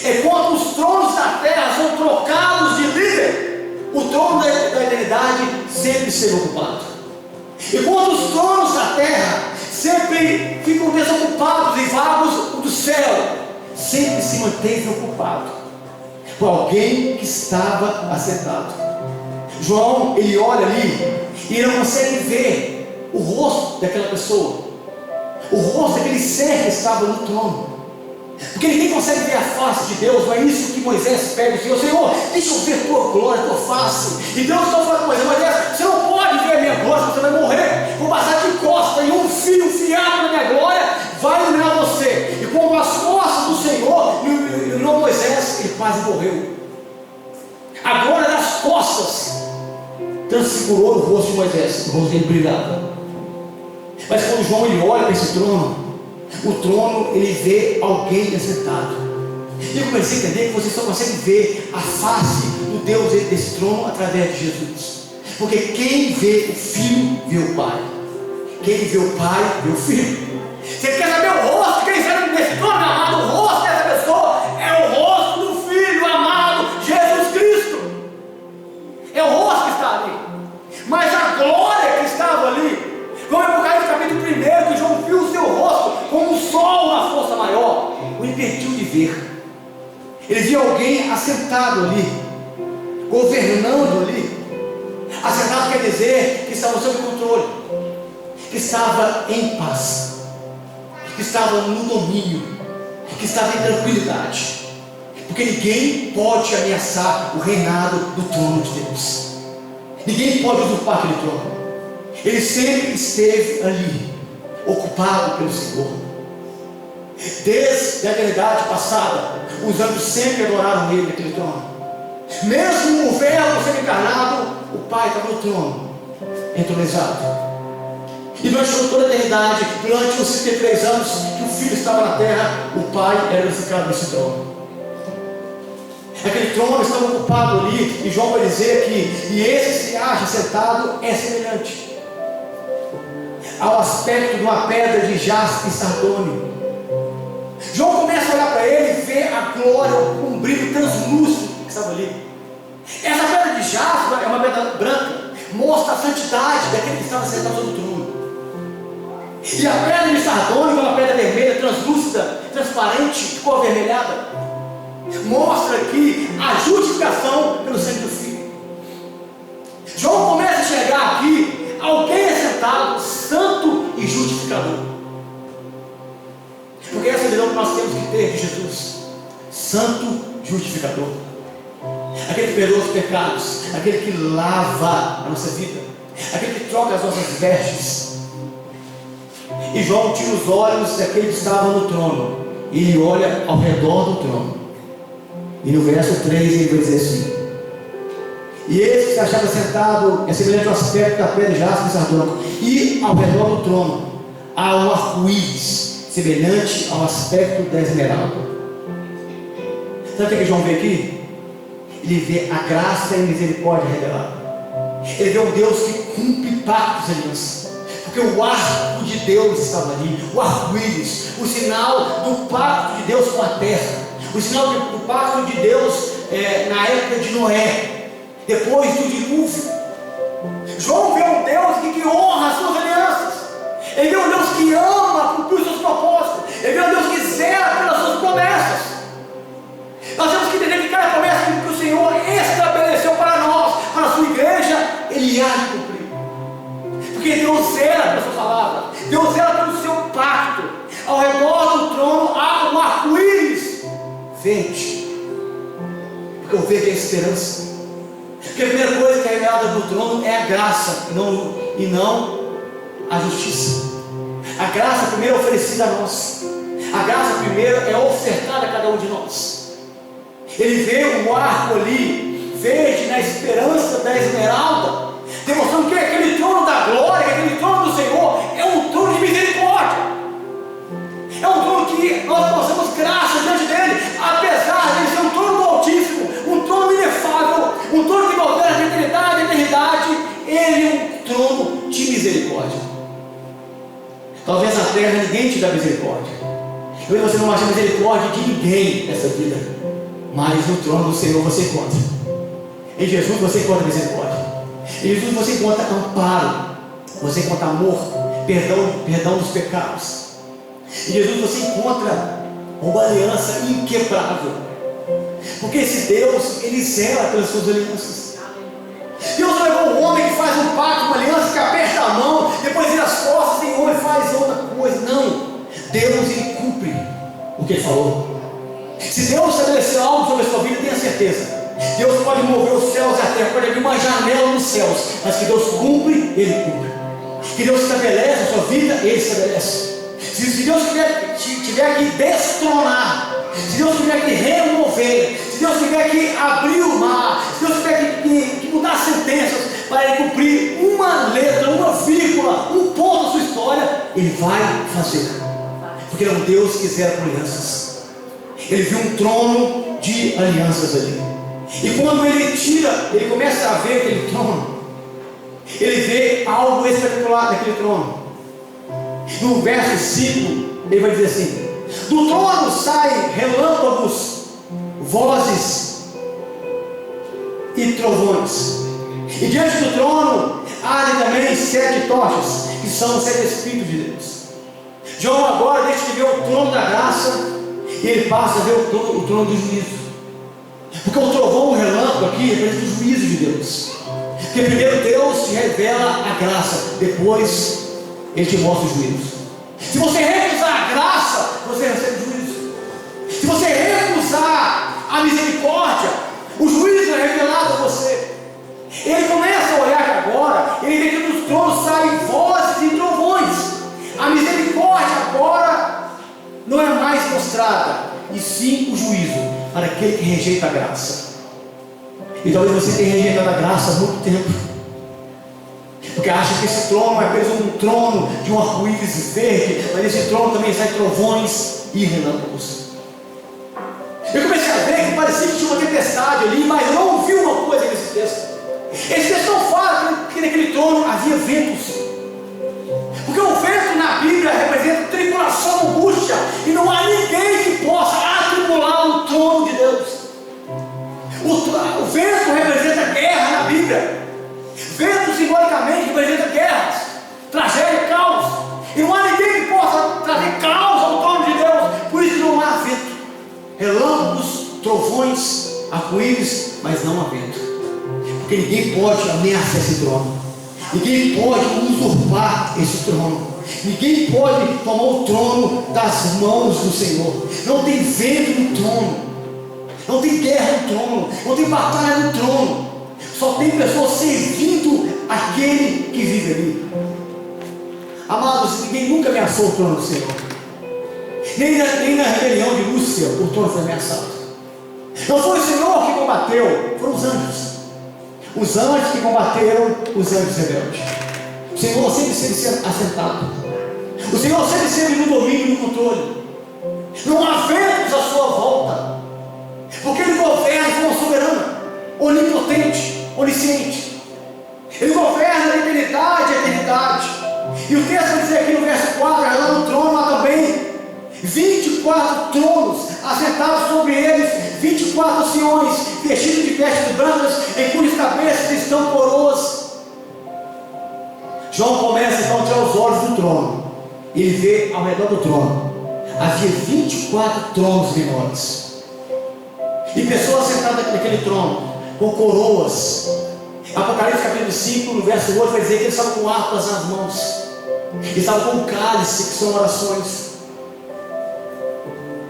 É quando os tronos da terra são trocados de líder, o trono da eternidade sempre esteve ocupado. E quando os tronos da terra sempre ficam desocupados e vagos, o do céu sempre se manteve ocupado por alguém que estava assentado. João, ele olha ali e ele não consegue ver o rosto daquela pessoa, o rosto daquele ser que estava no trono, porque ninguém consegue ver a face de Deus. Não é isso que Moisés pede ao Senhor: Senhor, deixa eu ver tua glória, tua face. E Deus está falando com Moisés: Moisés, você não pode ver a minha glória, você vai morrer. Vou passar de costa e um fio fiado na minha glória vai iluminar você. E como as costas do Senhor iluminou Moisés, ele quase morreu. A glória das costas transfigurou o rosto de Moisés, o rosto dele brilhava. Mas quando João ele olha para esse trono, o trono ele vê alguém assentado. E eu comecei a entender que você só consegue ver a face do Deus desse trono através de Jesus. Porque quem vê o Filho vê o Pai. Quem vê o Pai vê o Filho. Você quer saber o rosto? Quem sabe nesse trono amado? O rosto dessa pessoa é o rosto do Filho amado, Jesus Cristo. É o rosto que está ali. Mas a glória que estava ali, como é por causa do capítulo 1, que João viu o seu rosto como o sol na força maior, o impediu de ver. Ele viu alguém assentado ali, governando ali. Assentado quer dizer que estava sob controle, que estava em paz, que estava no domínio, que estava em tranquilidade. Porque ninguém pode ameaçar o reinado do trono de Deus. Ninguém pode usurpar aquele trono. Ele sempre esteve ali, ocupado pelo Senhor. Desde a eternidade passada, os anjos sempre adoraram ele naquele trono. Mesmo o Verbo sendo encarnado, o Pai estava no trono, entronizado. E durante toda a eternidade, durante os 63 anos que o Filho estava na terra, o Pai era glorificado nesse trono. Aquele trono estava ocupado ali, e João vai dizer que, e esse se acha sentado, é semelhante ao aspecto de uma pedra de jaspe e sardônio. João começa a olhar para ele e vê a glória, um brilho translúcido que estava ali. Essa pedra de jaspe é uma pedra branca, mostra a santidade daquele que estava sentado sobre o trono. E a pedra de sardônio, uma pedra vermelha, translúcida, transparente, cor avermelhada, mostra aqui a justificação pelo sangue do Filho. João começa a enxergar aqui alguém assentado, santo e justificador. Porque essa visão que nós temos que ter de Jesus: santo justificador, aquele que perdoa os pecados, aquele que lava a nossa vida, aquele que troca as nossas vestes. E João tira os olhos daquele que estava no trono, e ele olha ao redor do trono. E no verso 3 ele vai dizer assim: e esse que se achava sentado é semelhante ao aspecto da pedra de jaspe e sardônio, e ao redor do trono há um arco-íris semelhante ao aspecto da esmeralda. Sabe o que João vê aqui? Ele vê a graça e a misericórdia revelada. Ele vê um Deus que cumpre pactos e alianças. Porque o arco de Deus estava ali, o arco-íris, o sinal do pacto de Deus com a terra, o sinal do pacto de Deus na época de Noé, depois do dilúvio. João vê um Deus que honra as suas alianças. Ele vê um Deus que ama cumprir os seus propósitos. Ele vê um Deus que zela pelas suas promessas. Nós temos que entender que cada promessa que o Senhor estabeleceu para nós, para a sua igreja, Ele há de cumprir. Porque Deus zela pela sua palavra, Deus zela pelo seu pacto. Ao redor do trono há um arco-íris verde, porque o verde é a esperança. Porque a primeira coisa que é revelada no trono é a graça, e não a justiça. A graça primeiro é oferecida a nós, a graça primeiro é ofertada a cada um de nós. Ele vê um arco ali verde na esperança da esmeralda, demonstrando que aquele trono da glória, aquele trono do Senhor é um trono de misericórdia, é um trono que nós possamos graça diante dele, apesar de ser um trono do Altíssimo, um trono inefável, um trono que governa de eternidade em eternidade. Ele é um trono de misericórdia. Talvez na terra ninguém te dá misericórdia, talvez você não ache misericórdia de ninguém nessa vida, mas no trono do Senhor você encontra. Em Jesus você encontra misericórdia. Em Jesus você encontra amparo, você encontra amor, perdão dos pecados. Em Jesus você encontra uma aliança inquebrável, porque esse Deus, Ele zela pelas suas alianças. Deus não é um homem que faz um pacto, uma aliança, que aperta a mão, depois vira as costas e homem faz outra coisa. Não, Deus, Ele cumpre o que Ele falou. Se Deus estabeleceu algo sobre a sua vida, tenha certeza, Deus pode mover os céus e a terra, pode abrir uma janela nos céus, mas que Deus cumpre, Ele cumpre. Que Deus estabelece a sua vida, Ele estabelece. Se Deus tiver que destronar, se Deus tiver que remover, se Deus tiver que abrir o mar, se Deus tiver que mudar sentenças para Ele cumprir uma letra, uma vírgula, um ponto da sua história, Ele vai fazer, porque Ele é um Deus que zela por alianças. Ele viu um trono de alianças ali, e quando ele começa a ver aquele trono, ele vê algo espetacular naquele trono. No verso 5 ele vai dizer assim: do trono saem relâmpagos, vozes e trovões, e diante do trono ardem também 7 tochas, que são os 7 Espíritos de Deus. João agora deixa de ver o trono da graça e ele passa a ver o trono do juízo, porque o trovão, o relâmpago aqui representa o juízo de Deus. Porque primeiro Deus te revela a graça, depois Ele te mostra o juízo. Se você recusar a graça, você recebe o juízo. Se você recusar a misericórdia, o juízo é revelado a você. Ele começa a olhar que agora, ele vê que dos tronos saem vozes e trovões. A misericórdia agora não é mais mostrada, e sim o juízo para aquele que rejeita a graça. E talvez você tenha rejeitado a graça há muito tempo. porque acha que esse trono é apenas um trono de um arco-íris verde, mas esse trono também sai trovões e relâmpagos. Eu comecei a ver que parecia que tinha uma tempestade ali, mas eu não ouvi uma coisa nesse texto. Esse texto não fala que naquele trono havia ventos, porque o vento na Bíblia representa tribulação, angústia, e não há ninguém que possa atribular o trono de Deus. O vento representa guerra na Bíblia. Vento simbolicamente representa guerras, tragédia, caos, e não há ninguém que possa trazer caos ao trono de Deus. Por isso não há vento, relâmpagos, trovões, arco-íris, mas não há vento, porque ninguém pode ameaçar esse trono, ninguém pode usurpar esse trono, ninguém pode tomar o trono das mãos do Senhor. Não tem vento no trono, não tem guerra no trono, não tem batalha no trono. Só tem pessoas servindo aquele que vive ali. Amados, ninguém nunca ameaçou o trono do Senhor. Nem na rebelião de Lúcia o trono foi ameaçado. Não foi o Senhor que combateu, foram os anjos. Os anjos que combateram os anjos rebeldes. O Senhor sempre esteve assentado. O Senhor sempre esteve no domínio e no controle. Não há ventos à sua volta, porque Ele governa de forma soberana, onipotente, onisciente. Ele governa da eternidade à eternidade. E o texto vai dizer aqui no verso 4, lá no trono há também 24 tronos, assentados sobre eles 24 anciões, vestidos de vestes brancas, em cujas cabeças estão coroas. João começa então a tirar os olhos do trono. Ele vê ao redor do trono havia 24 tronos menores, e pessoas sentadas naquele trono com coroas. Apocalipse capítulo 5, no verso 8, vai dizer que eles estavam com harpas nas mãos, eles estavam com cálice, que são orações.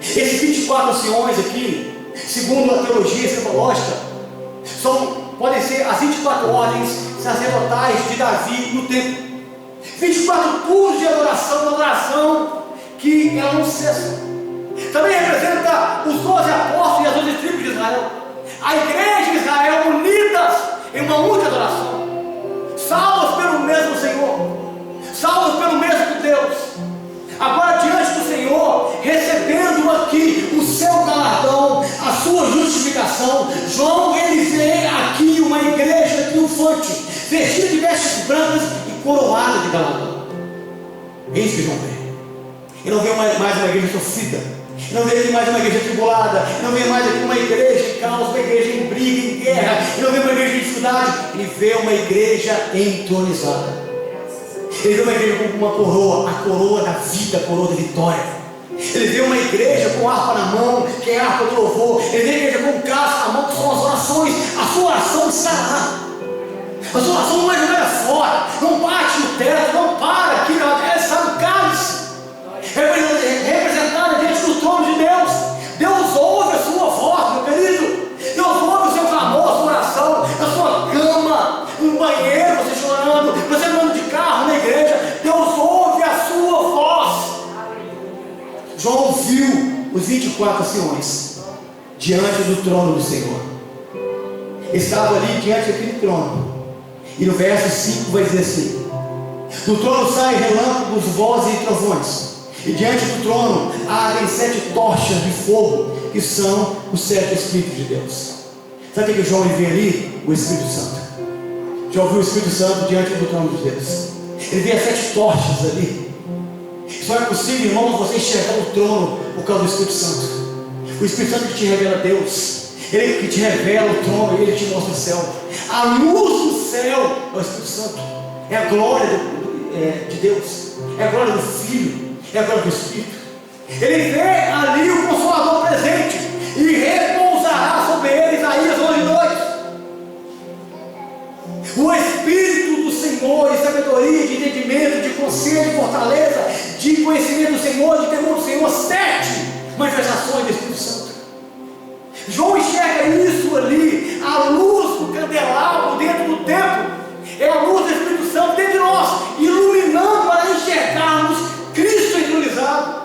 Esses 24 anciões aqui, segundo a teologia escatológica, podem ser as 24 ordens sacerdotais de Davi no templo. 24 turnos de adoração que ela não cessa. Também representa os 12 apóstolos e as 12 tribos de Israel, a igreja de Israel unidas em uma única adoração, salvos pelo mesmo Senhor, salvos pelo mesmo Deus, agora diante do Senhor, recebendo aqui o seu galardão, a sua justificação. João, ele vê aqui uma igreja triunfante, vestida de vestes brancas e coroada de galardão. É isso que João vê. Ele não vê mais uma igreja sofrida, ele não vê aqui mais uma igreja tribulada, ele não vê mais aqui uma igreja em caos, uma igreja em briga, em guerra, ele não vê uma igreja em dificuldade, ele vê uma igreja entronizada. Ele vê uma igreja com uma coroa, a coroa da vida, a coroa da vitória. Ele vê uma igreja com harpa na mão, que é a harpa do louvor. Ele vê a igreja com cálice na mão, que são as orações. A sua oração está lá. A sua oração não é jogada fora, não bate no teto, não para aqui, ela está no cálice, representada diante do trono de Deus. Deus ouve a sua voz, meu querido. Deus ouve o seu clamor, a sua oração, na sua cama, no banheiro, você chorando, você andando de carro na igreja. Deus ouve a sua voz. João viu os 24 anciões diante do trono do Senhor. Estava ali diante daquele trono. E no verso 5 vai dizer assim: do trono saem relâmpagos, vozes e trovões, e diante do trono ardem 7 tochas de fogo, que são os 7 Espíritos de Deus. Sabe o que João vê ali? O Espírito Santo. João viu o Espírito Santo diante do trono de Deus. Ele vê as 7 tochas ali. Só é possível, irmãos, você enxergar o trono por causa do Espírito Santo. O Espírito Santo que te revela Deus, Ele que te revela o trono, Ele te mostra o céu. A luz do céu é o Espírito Santo, é a glória de Deus, é a glória do Filho, é a glória do Espírito. Ele vê ali o Consolador presente e repousará sobre ele. Isaías 11:2. O Espírito do Senhor, de sabedoria, de entendimento, de conselho, de fortaleza, de conhecimento do Senhor, de temor do Senhor. 7 manifestações do Espírito Santo. João enxerga isso ali, a luz do candelabro dentro do templo, é a luz do Espírito Santo dentro de nós, iluminando para enxergarmos Cristo entronizado.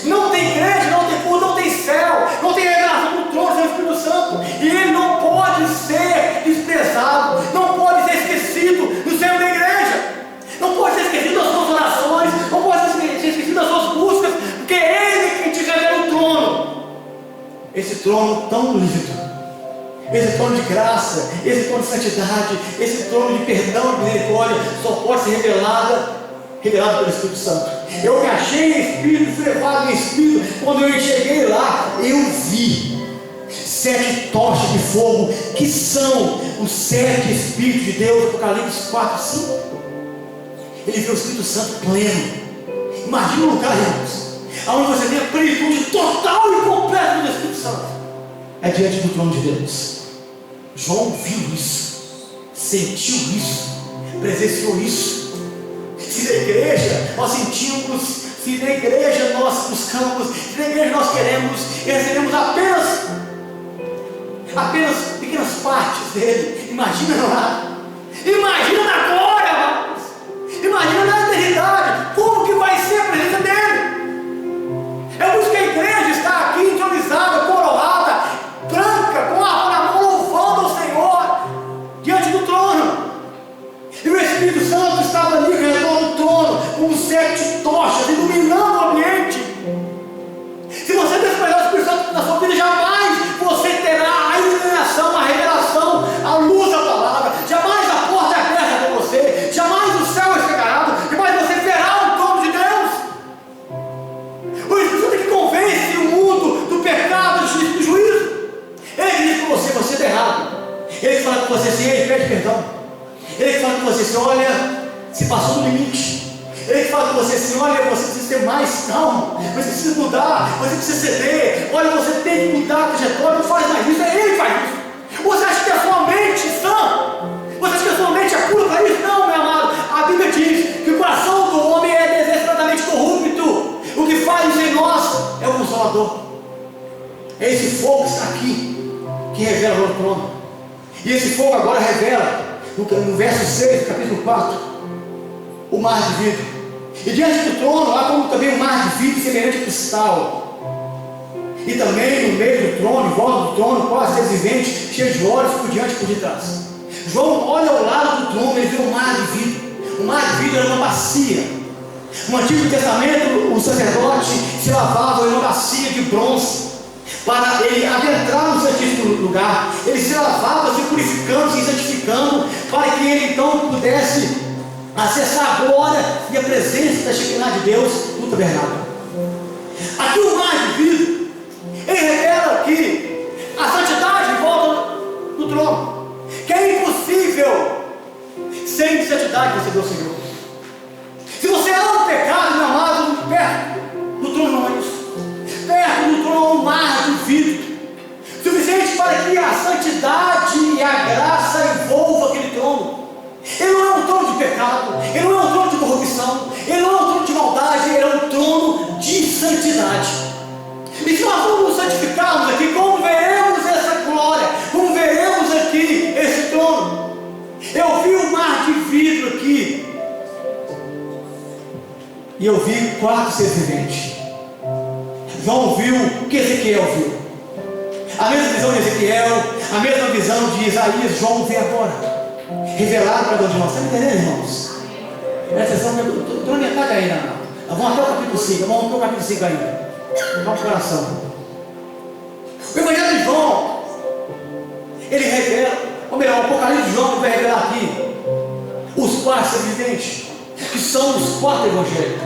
Não tem igreja, não tem culto, não tem céu, não tem revelação do trono do Espírito Santo, e ele não pode ser desprezado, não pode ser esquecido no esse trono tão lívido, esse trono de graça, esse trono de santidade, esse trono de perdão e misericórdia, só pode ser revelado pelo Espírito Santo. Eu me achei em Espírito, fui levado em Espírito. Quando eu cheguei lá, eu vi 7 tochas de fogo, que são os 7 Espíritos de Deus, Apocalipse 4, 5. Ele viu o Espírito Santo pleno. Imagina um lugar, irmãos, onde você tem a plenitude total e completa do Espírito Santo. É diante do trono de Deus. João viu isso, sentiu isso, presenciou isso. Se na igreja nós sentimos, se na igreja nós buscamos, se na igreja nós queremos e recebemos apenas pequenas partes dele, imagina lá, imagina na glória, irmãos, imagina na eternidade, como que vai ser a presença dele. É por isso que a igreja está aqui entronizada, coroada, branca, com a harpa na mão, louvando ao Senhor, diante do trono. E o Espírito Santo estava ali, redor do trono, com 7 tochas, iluminando o ambiente. Se você desprezar o Espírito Santo na sua vida, jamais você terá a iluminação, a revelação, a luz da palavra. Jamais a porta é aberta para você, jamais o céu é escancarado, jamais você verá o trono de Deus. O Espírito Santo é que convence o mundo do pecado, do juízo. Ele diz para você está errado. Ele fala com você assim, ele pede perdão. Ele fala com você assim, olha, se passou do limite. Ele fala com você assim, olha, você precisa ser mais calmo, você precisa mudar, você precisa ceder, olha, você tem que mudar a trajetória, não faz mais isso, é ele que faz isso. Você acha que a sua mente sã, você acha que a sua mente é pura para isso? Não, meu amado, a Bíblia diz que o coração do homem é desesperadamente corrupto, o que faz em nós é o Consolador. É esse fogo que está aqui, que revela o trono, e esse fogo agora revela, no verso 6, capítulo 4, o mar de vidro. E diante do trono há como também um mar de vidro semelhante a cristal. E também no meio do trono, em volta do trono, 4 seres viventes, cheios de olhos por diante e por detrás. João olha ao lado do trono, ele vê um mar de vidro. O mar de vidro era uma bacia. No Antigo Testamento, o sacerdote se lavava em uma bacia de bronze, para ele adentrar no Santíssimo Lugar. Ele se lavava, se purificando, se santificando, para que ele então pudesse acessar a glória e a presença da Shekinah de Deus no tabernáculo. Aqui o mar de vidro, ele revela que a santidade volta no trono, que é impossível sem santidade receber o Senhor. Se você ama o pecado, meu amado, perto do trono não é isso. Perto do trono é um mar de vidro, suficiente para que a santidade e a graça envolvam aquele trono. Ele não é um trono de pecado, ele não é um trono de corrupção, ele não é um trono de maldade, ele é um trono de santidade. E se nós vamos nos santificarmos aqui, como veremos essa glória, como veremos aqui esse trono? Eu vi um mar de vidro aqui, e eu vi 4 seres viventes. João viu o que Ezequiel viu, a mesma visão de Ezequiel, a mesma visão de Isaías. João vê agora, revelado para todos nós. Está me entendendo, irmãos? Presta atenção, estou na metade ainda. Vamos até o capítulo 5, vamos até o capítulo 5 ainda. Vamos para o coração. O Evangelho de João, ele revela, ou melhor, o Apocalipse de João vai revelar aqui os 4 seres viventes, que são os 4 evangelhos.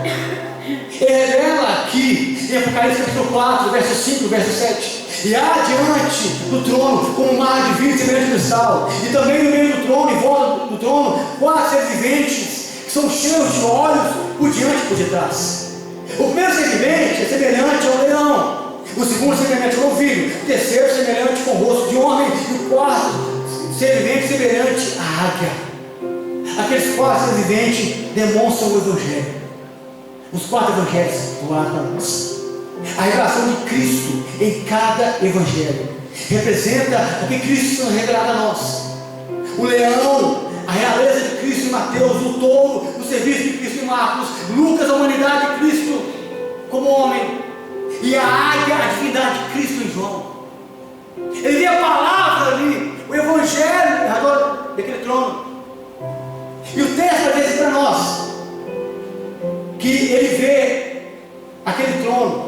Ele revela aqui em Apocalipse capítulo 4, verso 5, verso 7. E há diante do trono, como um mar de vidro semelhante a cristal, e também no meio do trono, em volta do trono, 4 seres viventes, que são cheios de olhos por diante e por detrás. O primeiro ser vivente é semelhante ao leão, o segundo semelhante ao novilho, o terceiro semelhante com o rosto de homem, e o quarto ser vivente semelhante à águia. Aqueles 4 seres viventes demonstram o Evangelho. Os 4 evangelhos do lado da nós. A revelação de Cristo em cada evangelho representa o que Cristo nos revelado a nós. O leão, a realeza de Cristo em Mateus, o touro, o serviço de Cristo em Marcos, Lucas, a humanidade de Cristo como homem, e a águia, a divindade de Cristo em João. Ele vê a palavra ali, o evangelho redor daquele trono. E o texto vai dizer para nós que ele vê aquele trono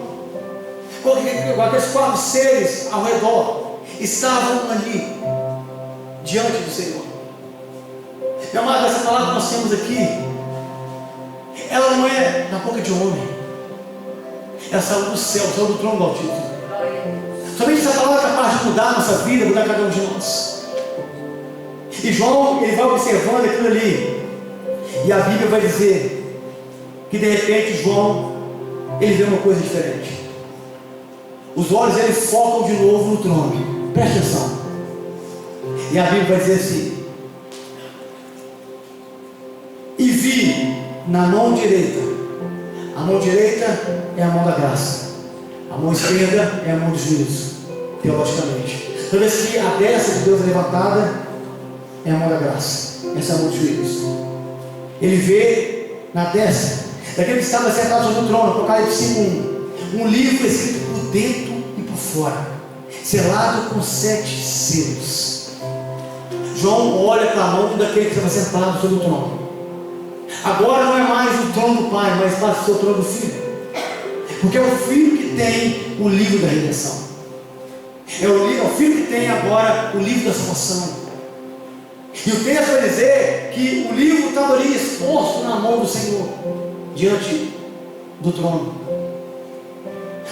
aqueles 4 seres ao redor estavam ali, diante do Senhor. Meu amado, essa palavra que nós temos aqui, ela não é na boca de homem, ela saiu do céu, saiu do trono do Altíssimo. Somente essa palavra é capaz de mudar a nossa vida, mudar cada um de nós. E João, ele vai observando aquilo ali, e a Bíblia vai dizer que de repente João, ele vê uma coisa diferente. Os olhos dele focam de novo no trono. Presta atenção. E a Bíblia vai dizer assim: e vi na mão direita. A mão direita é a mão da graça, a mão esquerda é a mão do juízo, teologicamente. Toda vez que a destra de Deus é levantada, é a mão da graça, essa é a mão do juízo. Ele vê na destra daquele que estava sentado sobre o trono, Apocalipse 5:1, um livro escrito por dentro e por fora, selado com 7 selos. João olha para a mão daquele que estava sentado sobre o trono. Agora não é mais o trono do Pai, mas passa a ser o trono do Filho, porque é o Filho que tem o livro da redenção, é o Filho que tem agora o livro da salvação. E o texto vai dizer que o livro estava ali exposto na mão do Senhor, diante do trono.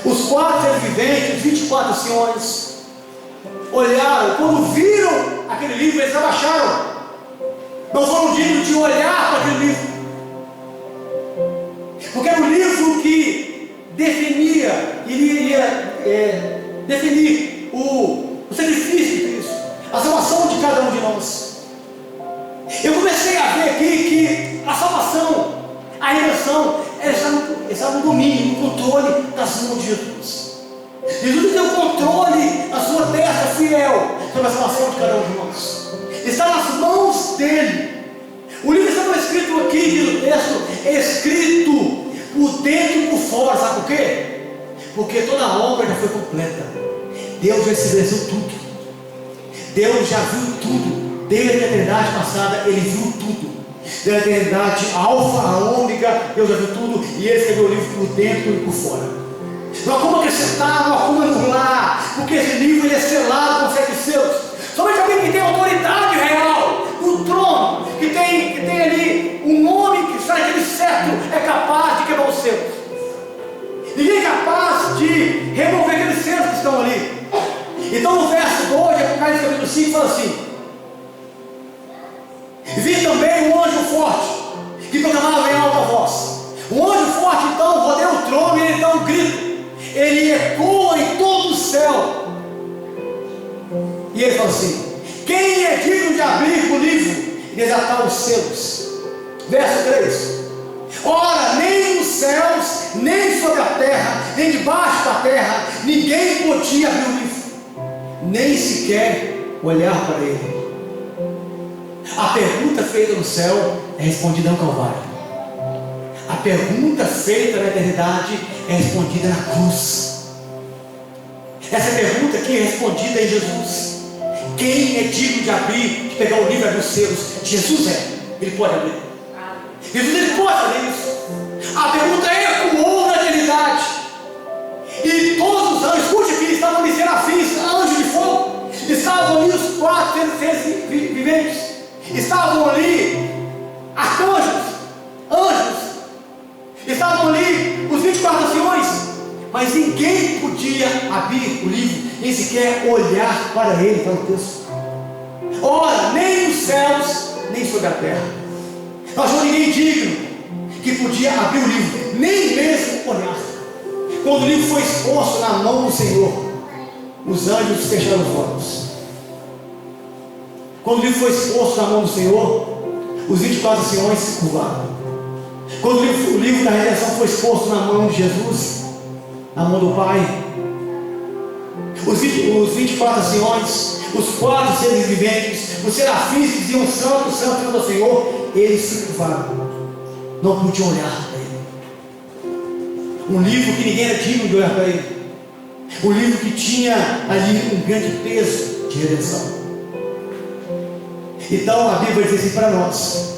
Os 4 seres viventes, os 24 anciões, olharam. Quando viram aquele livro, eles abaixaram, não foram dignos de olhar para aquele livro, porque era um livro que definia, iria definir o sacrifício de Cristo, a salvação de cada um de nós. Eu comecei a ver aqui que a salvação, a redenção, ela está no domínio, no controle das mãos de Jesus. Jesus tem o controle da sua terra fiel sobre a salvação de cada um de nós. Está nas mãos dele. O livro está escrito aqui, diz o texto, escrito por dentro e por fora. Sabe por quê? Porque toda a obra já foi completa. Deus já estabeleceu tudo. Deus já viu tudo. Desde a eternidade passada, ele viu tudo. Desde a eternidade, alfa, a ômega, Deus já viu tudo. E ele escreveu o livro por dentro e por fora. Não há como acrescentar, não há como anular, porque esse livro ele é selado com 7 selos. Somente alguém que tem autoridade real no trono, que tem ali um nome que sai daquele cetro, é capaz de quebrar os selos. Ninguém é capaz de remover aqueles selos que estão ali. Então no verso 2, Apocalipse capítulo 5, fala assim: vi também um anjo forte, que proclamava em alta voz. O anjo forte então rodeia o trono e ele dá um grito. Ele ecoa em todo o céu. E ele fala assim: quem é digno de abrir o livro e desatar os selos? Verso 3: ora, nem nos céus, nem sobre a terra, nem debaixo da terra, ninguém podia abrir o livro, nem sequer olhar para ele. A pergunta feita no céu é respondida no Calvário. A pergunta feita na eternidade é respondida na cruz. Essa pergunta aqui é respondida em Jesus. Quem é digno de abrir, de pegar o livro e abrir os selos? Jesus é. Ele pode abrir. Jesus ele pode fazer isso. A pergunta ecoou na eternidade. E todos os anjos, escute aqui, estavam ali serafins, anjos de fogo. Estavam ali os 4 seres viventes. Estavam ali arcanjos, anjos. Estavam ali os 24 anciões. Mas ninguém podia abrir o livro, nem sequer olhar para ele, para o texto. Ora, nem nos céus, nem sobre a terra. Não achou ninguém digno que podia abrir o livro, nem mesmo olhar. Quando o livro foi exposto na mão do Senhor, os anjos fecharam os olhos. Quando o livro foi exposto na mão do Senhor, os 24 anciões se curvaram. Quando o livro da redenção foi exposto na mão de Jesus, na mão do Pai, os 24 anciões, os 4 seres viventes, os serafins que diziam santo, santo, santo ao Senhor, eles se curvaram, não podiam olhar para ele. Um livro que ninguém era digno de olhar para ele. Um livro que tinha ali um grande peso de redenção. Então a Bíblia diz assim para nós,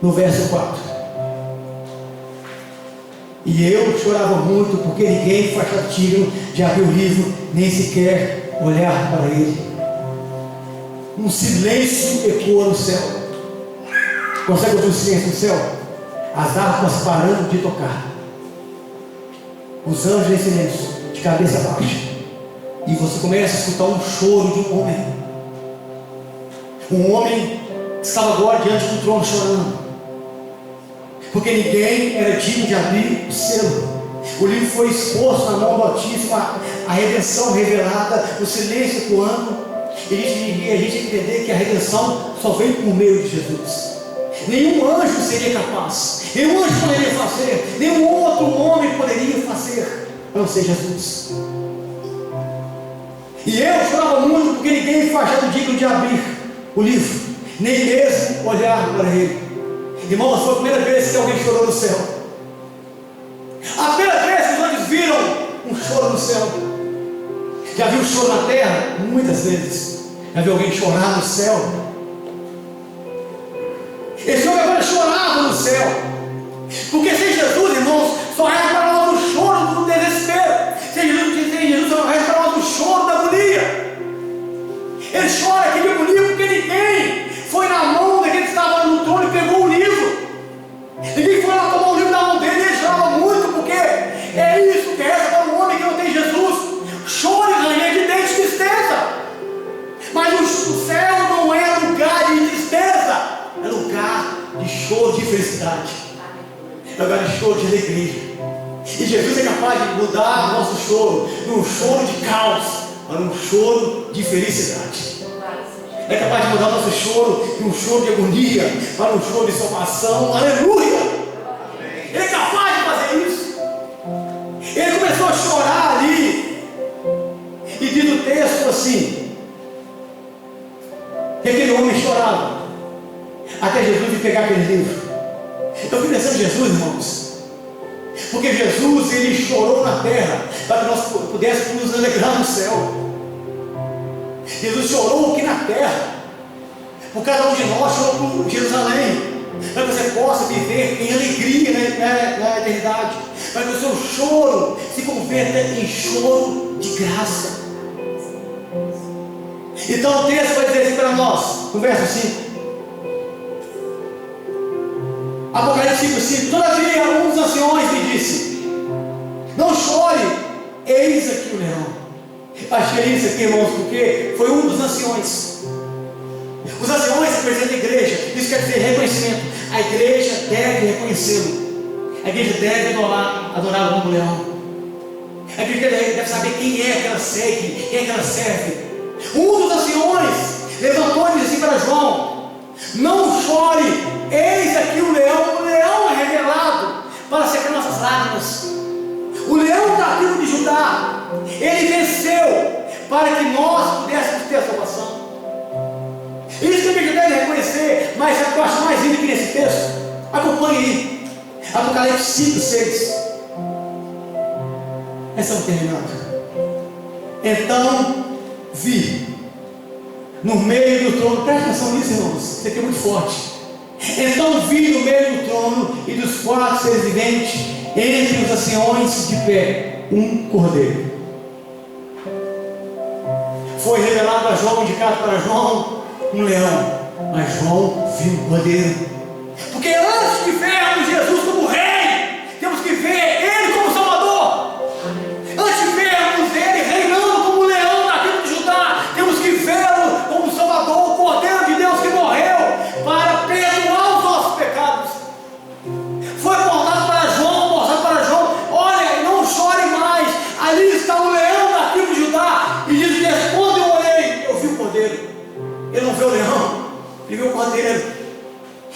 no verso 4: E eu chorava muito, porque ninguém foi achado digno de abrir o livro, nem sequer olhar para ele. Um silêncio ecoa no céu. Consegue ouvir o silêncio no céu? As harpas parando de tocar, os anjos em silêncio, de cabeça baixa, e você começa a escutar um choro de um homem. Um homem que estava agora diante do trono chorando, porque ninguém era digno de abrir o selo. O livro foi exposto na mão do Altíssimo, a redenção revelada, o silêncio ecoando. E a gente entender que a redenção só veio por meio de Jesus. Nenhum anjo seria capaz, nenhum anjo poderia fazer, nenhum outro homem poderia fazer, a não ser Jesus. E eu chorava muito, porque ninguém foi achado digno de abrir o livro, nem mesmo olhar para ele. Irmãos, foi a primeira vez que alguém chorou no céu. A primeira vez que os anjos viram um choro no céu. Já viu choro na terra? Muitas vezes. Já viu alguém chorar no céu? Esse homem agora chorava no céu, porque sem Jesus, irmãos, só resta para nós o choro do desespero. Sem Jesus só resta para nós o choro da agonia. Ele chora aqui de agonia porque ninguém foi na mão daquele que estava no trono e pegou o livro. Ninguém foi lá tomar o livro da mão dele. Ele chorava muito, porque é isso que resta para um homem que não tem Jesus: choro e ranger de dente de tristeza. Mas o céu não é lugar de tristeza, é lugar de choro, de felicidade, é lugar de choro, de alegria. E Jesus é capaz de mudar o nosso choro num choro de caos para um choro de felicidade. É capaz de mudar o nosso choro de um choro de agonia para um choro de salvação. Aleluia! Ele é capaz de fazer isso. Ele começou a chorar ali, e diz o texto assim, que aquele homem chorava até Jesus pegar aquele livro. Eu fico pensando em Jesus, irmãos, porque Jesus, ele chorou na terra para que nós pudéssemos nos alegrar no céu. Jesus chorou aqui na terra por cada um de nós, chorou por Jerusalém, para que você possa viver em alegria na eternidade, para que o seu choro se converta em choro de graça. Então o texto vai dizer assim para nós, no verso 5, Apocalipse 5:5: todavia um dos anciões me disse: não chore, eis aqui o leão. Achei isso aqui, irmãos, porque foi um dos anciões. Os anciões representam a igreja. Isso quer dizer reconhecimento. A igreja deve reconhecê-lo. A igreja deve adorar o nome do leão. A igreja deve saber quem é que ela segue, quem é que ela serve. Um dos anciões levantou e disse assim para João: não chore, eis aqui o leão. O leão é revelado para secar nossas lágrimas. O leão da tribo de Judá, ele venceu para que nós pudéssemos ter a salvação. Isso que a gente deve reconhecer. Mas sabe o que eu acho mais lindo aqui nesse texto? Acompanhe aí, Apocalipse 5:6. Estamos terminando. Então vi no meio do trono, presta atenção nisso, irmãos, isso aqui é muito forte. Então vi no meio do trono e dos 4 seres viventes, entre os anciões de pé, um cordeiro. Foi revelado a João, indicado para João, um leão, mas João viu um cordeiro. Porque antes de vermos Jesus como rei, temos que ver ele como Salvador. Antes de vermos ele reinando como leão da tribo de Judá, temos que vê-lo como Salvador, o Cordeiro de Deus que morreu para perdoar os nossos pecados. Foi mostrado para João: olha, não chore mais, ali está o leão da tribo de Judá. E diz: quando eu olhei, eu vi o cordeiro. Ele não viu o leão, ele viu o cordeiro.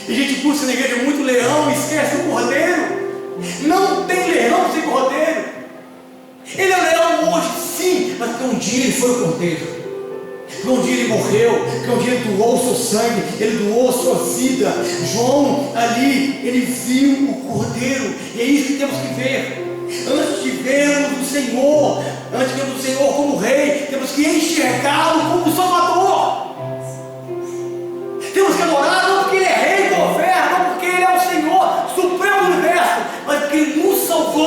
E a gente busca na igreja muito leão e esquece o cordeiro. Não tem leão sem cordeiro. Ele é leão hoje, sim, mas porque um dia ele foi o cordeiro. Porque um dia ele morreu, porque um dia ele doou o seu sangue, ele doou a sua vida. João ali, ele viu o cordeiro. E é isso que temos que ver. Antes de vermos o Senhor, antes de vermos o Senhor como rei, temos que enxergá-lo como Salvador. Temos que adorar não porque ele é rei, governa, não porque ele é o Senhor supremo do universo, mas porque ele nos salvou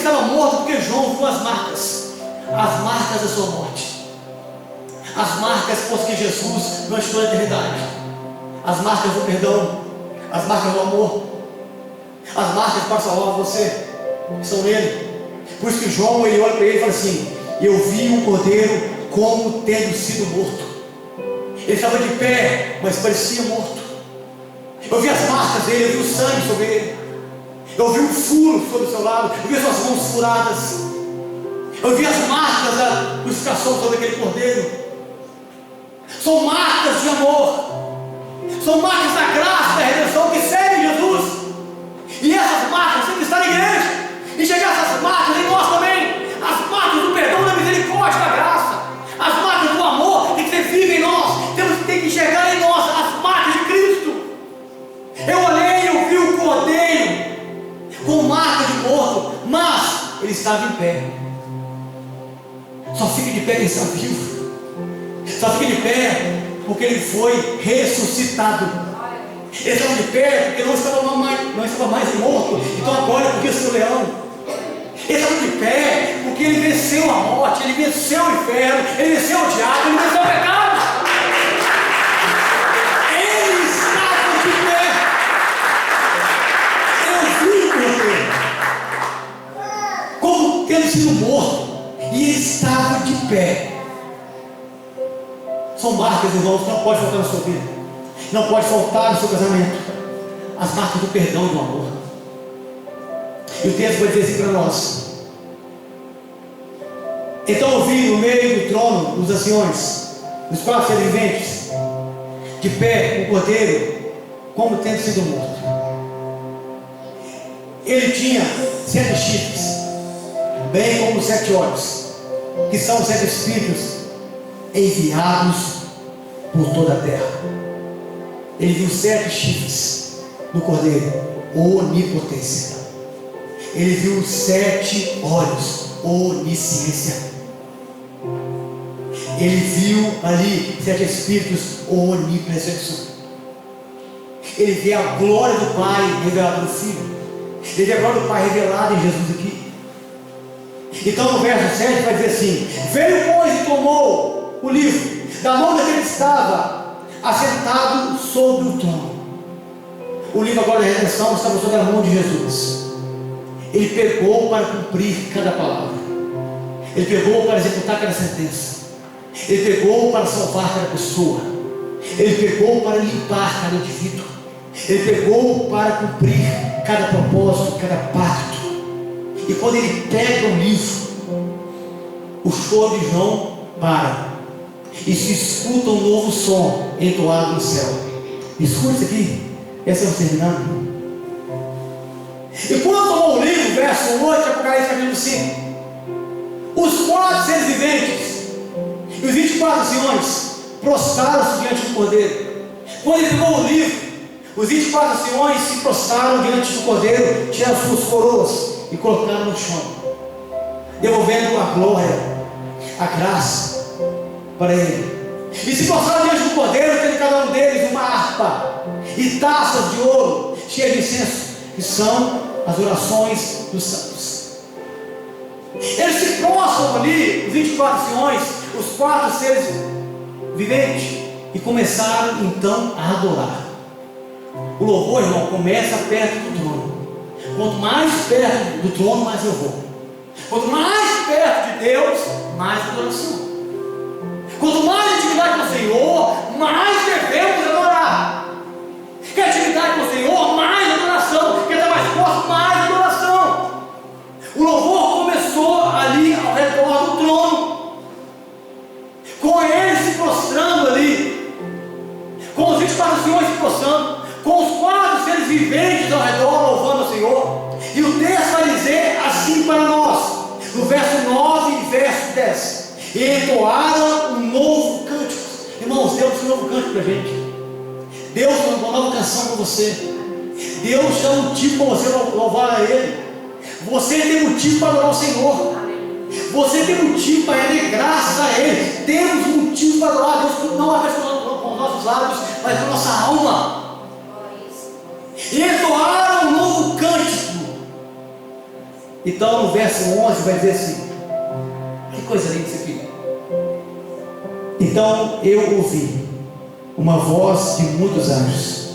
estava morto porque João viu as marcas da sua morte, as marcas que Jesus não estou na eternidade, as marcas do perdão, as marcas do amor, as marcas para salvar você, estão nele. Por isso que João, ele olha para ele e fala assim: eu vi o cordeiro como tendo sido morto. Ele estava de pé, mas parecia morto. Eu vi as marcas dele, eu vi o sangue sobre ele, eu vi um furo sobre o seu lado, eu vi as suas mãos furadas, eu vi as marcas da crucificação sobre aquele cordeiro. São marcas de amor, são marcas da graça, da redenção que seguem Jesus. E essas marcas têm que estar na igreja, e chegar essas marcas em nós também, as marcas do perdão, da misericórdia, da graça, as marcas do amor que vivem em nós. Tem que enxergar em nós as marcas de Cristo. Eu olhei, eu vi o cordeiro com marca de morto, mas ele estava em pé. Só fica de pé quem está vivo, só fica de pé porque ele foi ressuscitado. Ele estava de pé porque não estava mais morto, então agora podia ser o leão. Ele estava de pé porque ele venceu a morte, ele venceu o inferno, ele venceu o diabo, ele venceu o pecado. Ele estava de pé. Eu vi ele como tendo sido morto, e ele estava de pé. São marcas, irmãos, que não pode faltar na sua vida, não pode faltar no seu casamento, as marcas do perdão e do amor. E o texto vai dizer assim para nós: então eu vi no meio do trono dos anciões, dos quatro seres viventes, de pé o cordeiro, como tendo sido morto. Ele tinha 7 chifres, bem como 7 olhos, que são os 7 espíritos enviados por toda a terra. Ele viu 7 chifres no cordeiro, onipotência. Ele viu 7 olhos, onisciência. Ele viu ali 7 espíritos, onipresença. Ele vê a glória do Pai revelada no Filho. Ele vê a glória do Pai revelada em Jesus aqui. Então no verso 7 vai dizer assim: veio, pois, e tomou o livro da mão daquele que estava assentado sobre o trono. O livro agora da redenção estava sobre a mão de Jesus. Ele pegou para cumprir cada palavra, ele pegou para executar cada sentença, ele pegou para salvar cada pessoa, ele pegou para limpar cada indivíduo, ele pegou para cumprir cada propósito, cada pacto. E quando ele pega o livro, o choro de João para, e se escuta um novo som entoado no céu. Escuta isso aqui, essa é o terminando. E quando tomou o livro, verso 8, Apocalipse capítulo 5, os 4 seres viventes e os 24 anciões prostraram-se diante do cordeiro. Quando ele pegou o livro, os 24 anciões se prostraram diante do cordeiro, tiraram suas coroas e colocaram no chão, devolvendo a glória, a graça para ele. E se prostraram diante do cordeiro, tendo cada um deles uma harpa e taças de ouro cheias de incenso, que são as orações dos santos. Eles se prostram ali, os 24 anciões, os 4 seres viventes, e começaram então a adorar. O louvor, irmão, começa perto do trono. Quanto mais perto do trono, mais eu vou. Quanto mais perto de Deus, mais adoração. Quanto mais intimidade com o Senhor, mais devemos adorar. Quer intimidade com o Senhor, mais adoração. Quer estar mais próximo, mais adoração. O louvor começou ali ao redor do trono, com eles se prostrando ali, com os 24 anciões se prostrando, com os 4 seres viventes ao redor louvando o Senhor. E o texto vai dizer assim para nós, no verso 9 e verso 10: e entoaram um novo cântico. Irmãos, Deus tem um novo cântico para a gente. Deus tem uma nova canção para você. Deus tem um motivo para você louvar a Ele. Você tem motivo para adorar o Senhor. Você tem motivo para render graças a Ele. Temos motivo para adorar a Deus, não apenas com os nossos lábios, mas com a nossa alma. E entoaram um novo cântico. Então no verso 11 vai dizer assim: que coisa linda isso aqui. Então eu ouvi uma voz de muitos anjos.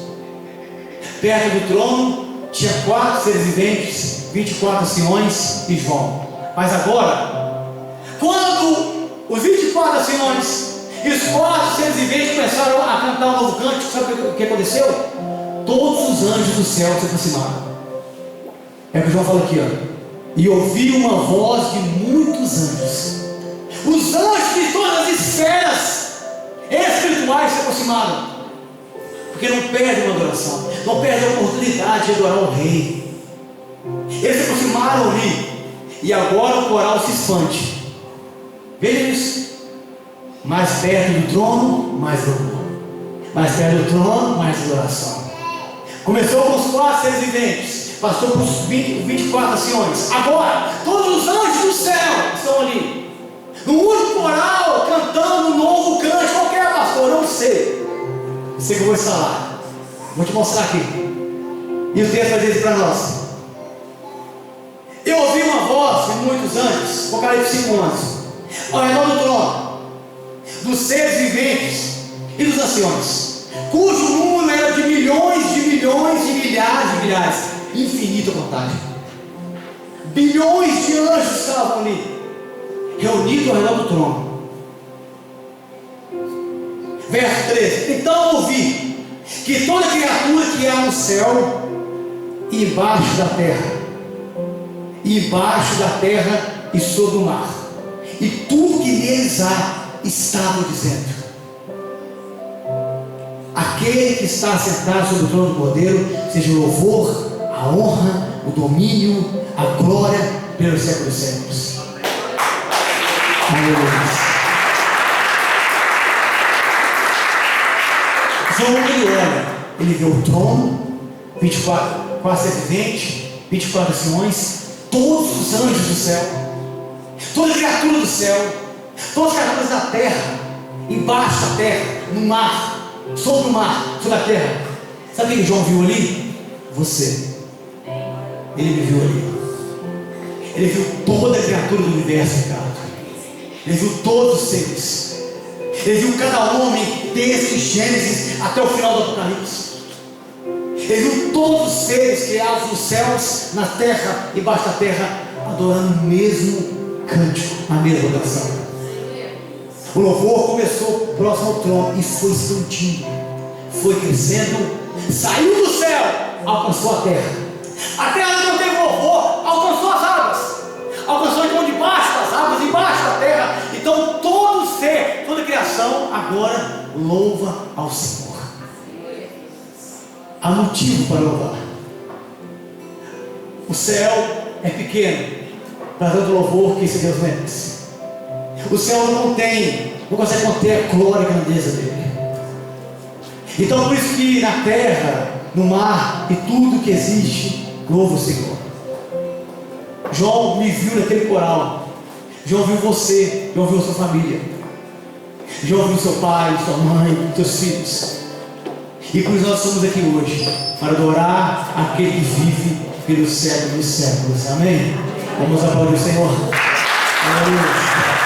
Perto do trono tinha 4 seres viventes, 24 anciões e João. Mas agora, quando os 24 anciões e os 4 seres viventes começaram a cantar um novo cântico, sabe o que aconteceu? Todos os anjos do céu se aproximaram. É o que João fala aqui, ó. E ouvi uma voz de muitos anjos. Os anjos de todas as esferas espirituais se aproximaram, porque não perdem uma adoração, não perdem a oportunidade de adorar o Rei. Eles se aproximaram ali, e agora o coral se expande. Veja isso. Mais perto do trono, mais louvor. Mais perto do trono, mais adoração. Começou com os 4 seres viventes, passou por 24 anciões. Agora, todos os anjos do céu estão ali, no único coral, cantando um novo cântico. Qual que é, pastor? Eu não sei. Eu sei que eu vou instalar. Vou te mostrar aqui. E o texto vai dizer para nós: eu ouvi uma voz de muitos anjos, Apocalipse 5:11, ao redor do trono, dos seres viventes e dos anciões, cujo número era de milhões, de milhões, de milhares, de milhares, infinita contagem. Bilhões de anjos estavam ali, reunidos ao redor do trono. Verso 13: então ouvi que toda criatura que há no céu e embaixo da terra, e sobre o mar, e tudo que neles há, estavam dizendo: aquele que está sentado sobre o trono do Cordeiro, seja o louvor, a honra, o domínio, a glória pelos séculos dos séculos. Aleluia. João, ele olha, ele vê o trono, 24 seres viventes, 24 anciões, todos os anjos do céu, toda criatura do céu, todas as criaturas da terra, embaixo da terra, no mar, sobre o mar, sobre a terra. Sabe o que João viu ali? Você. Ele me viu ali. Ele viu toda a criatura do universo, Ricardo. Ele viu todos os seres. Ele viu cada homem desde Gênesis até o final do Apocalipse. Ele viu todos os seres criados nos céus, na terra e embaixo da terra, adorando o mesmo cântico, a mesma oração. O louvor começou próximo ao trono e foi expandindo, foi crescendo, saiu do céu, alcançou a terra. A terra não teve louvor, alcançou as águas, alcançou então debaixo das águas, embaixo da terra. Então todo ser, toda criação agora louva ao Senhor. Há motivo para louvar. O céu é pequeno para tanto louvor que esse Deus merece. O céu não consegue conter a glória e a grandeza dele. Então por isso que na terra, no mar e tudo que existe, louva o Senhor. João me viu naquele coral. João viu você, João viu a sua família, João viu seu pai, sua mãe, seus filhos. E por isso nós estamos aqui hoje, para adorar aquele que vive pelos séculos dos séculos. Amém? Vamos aplaudir o Senhor. Aleluia.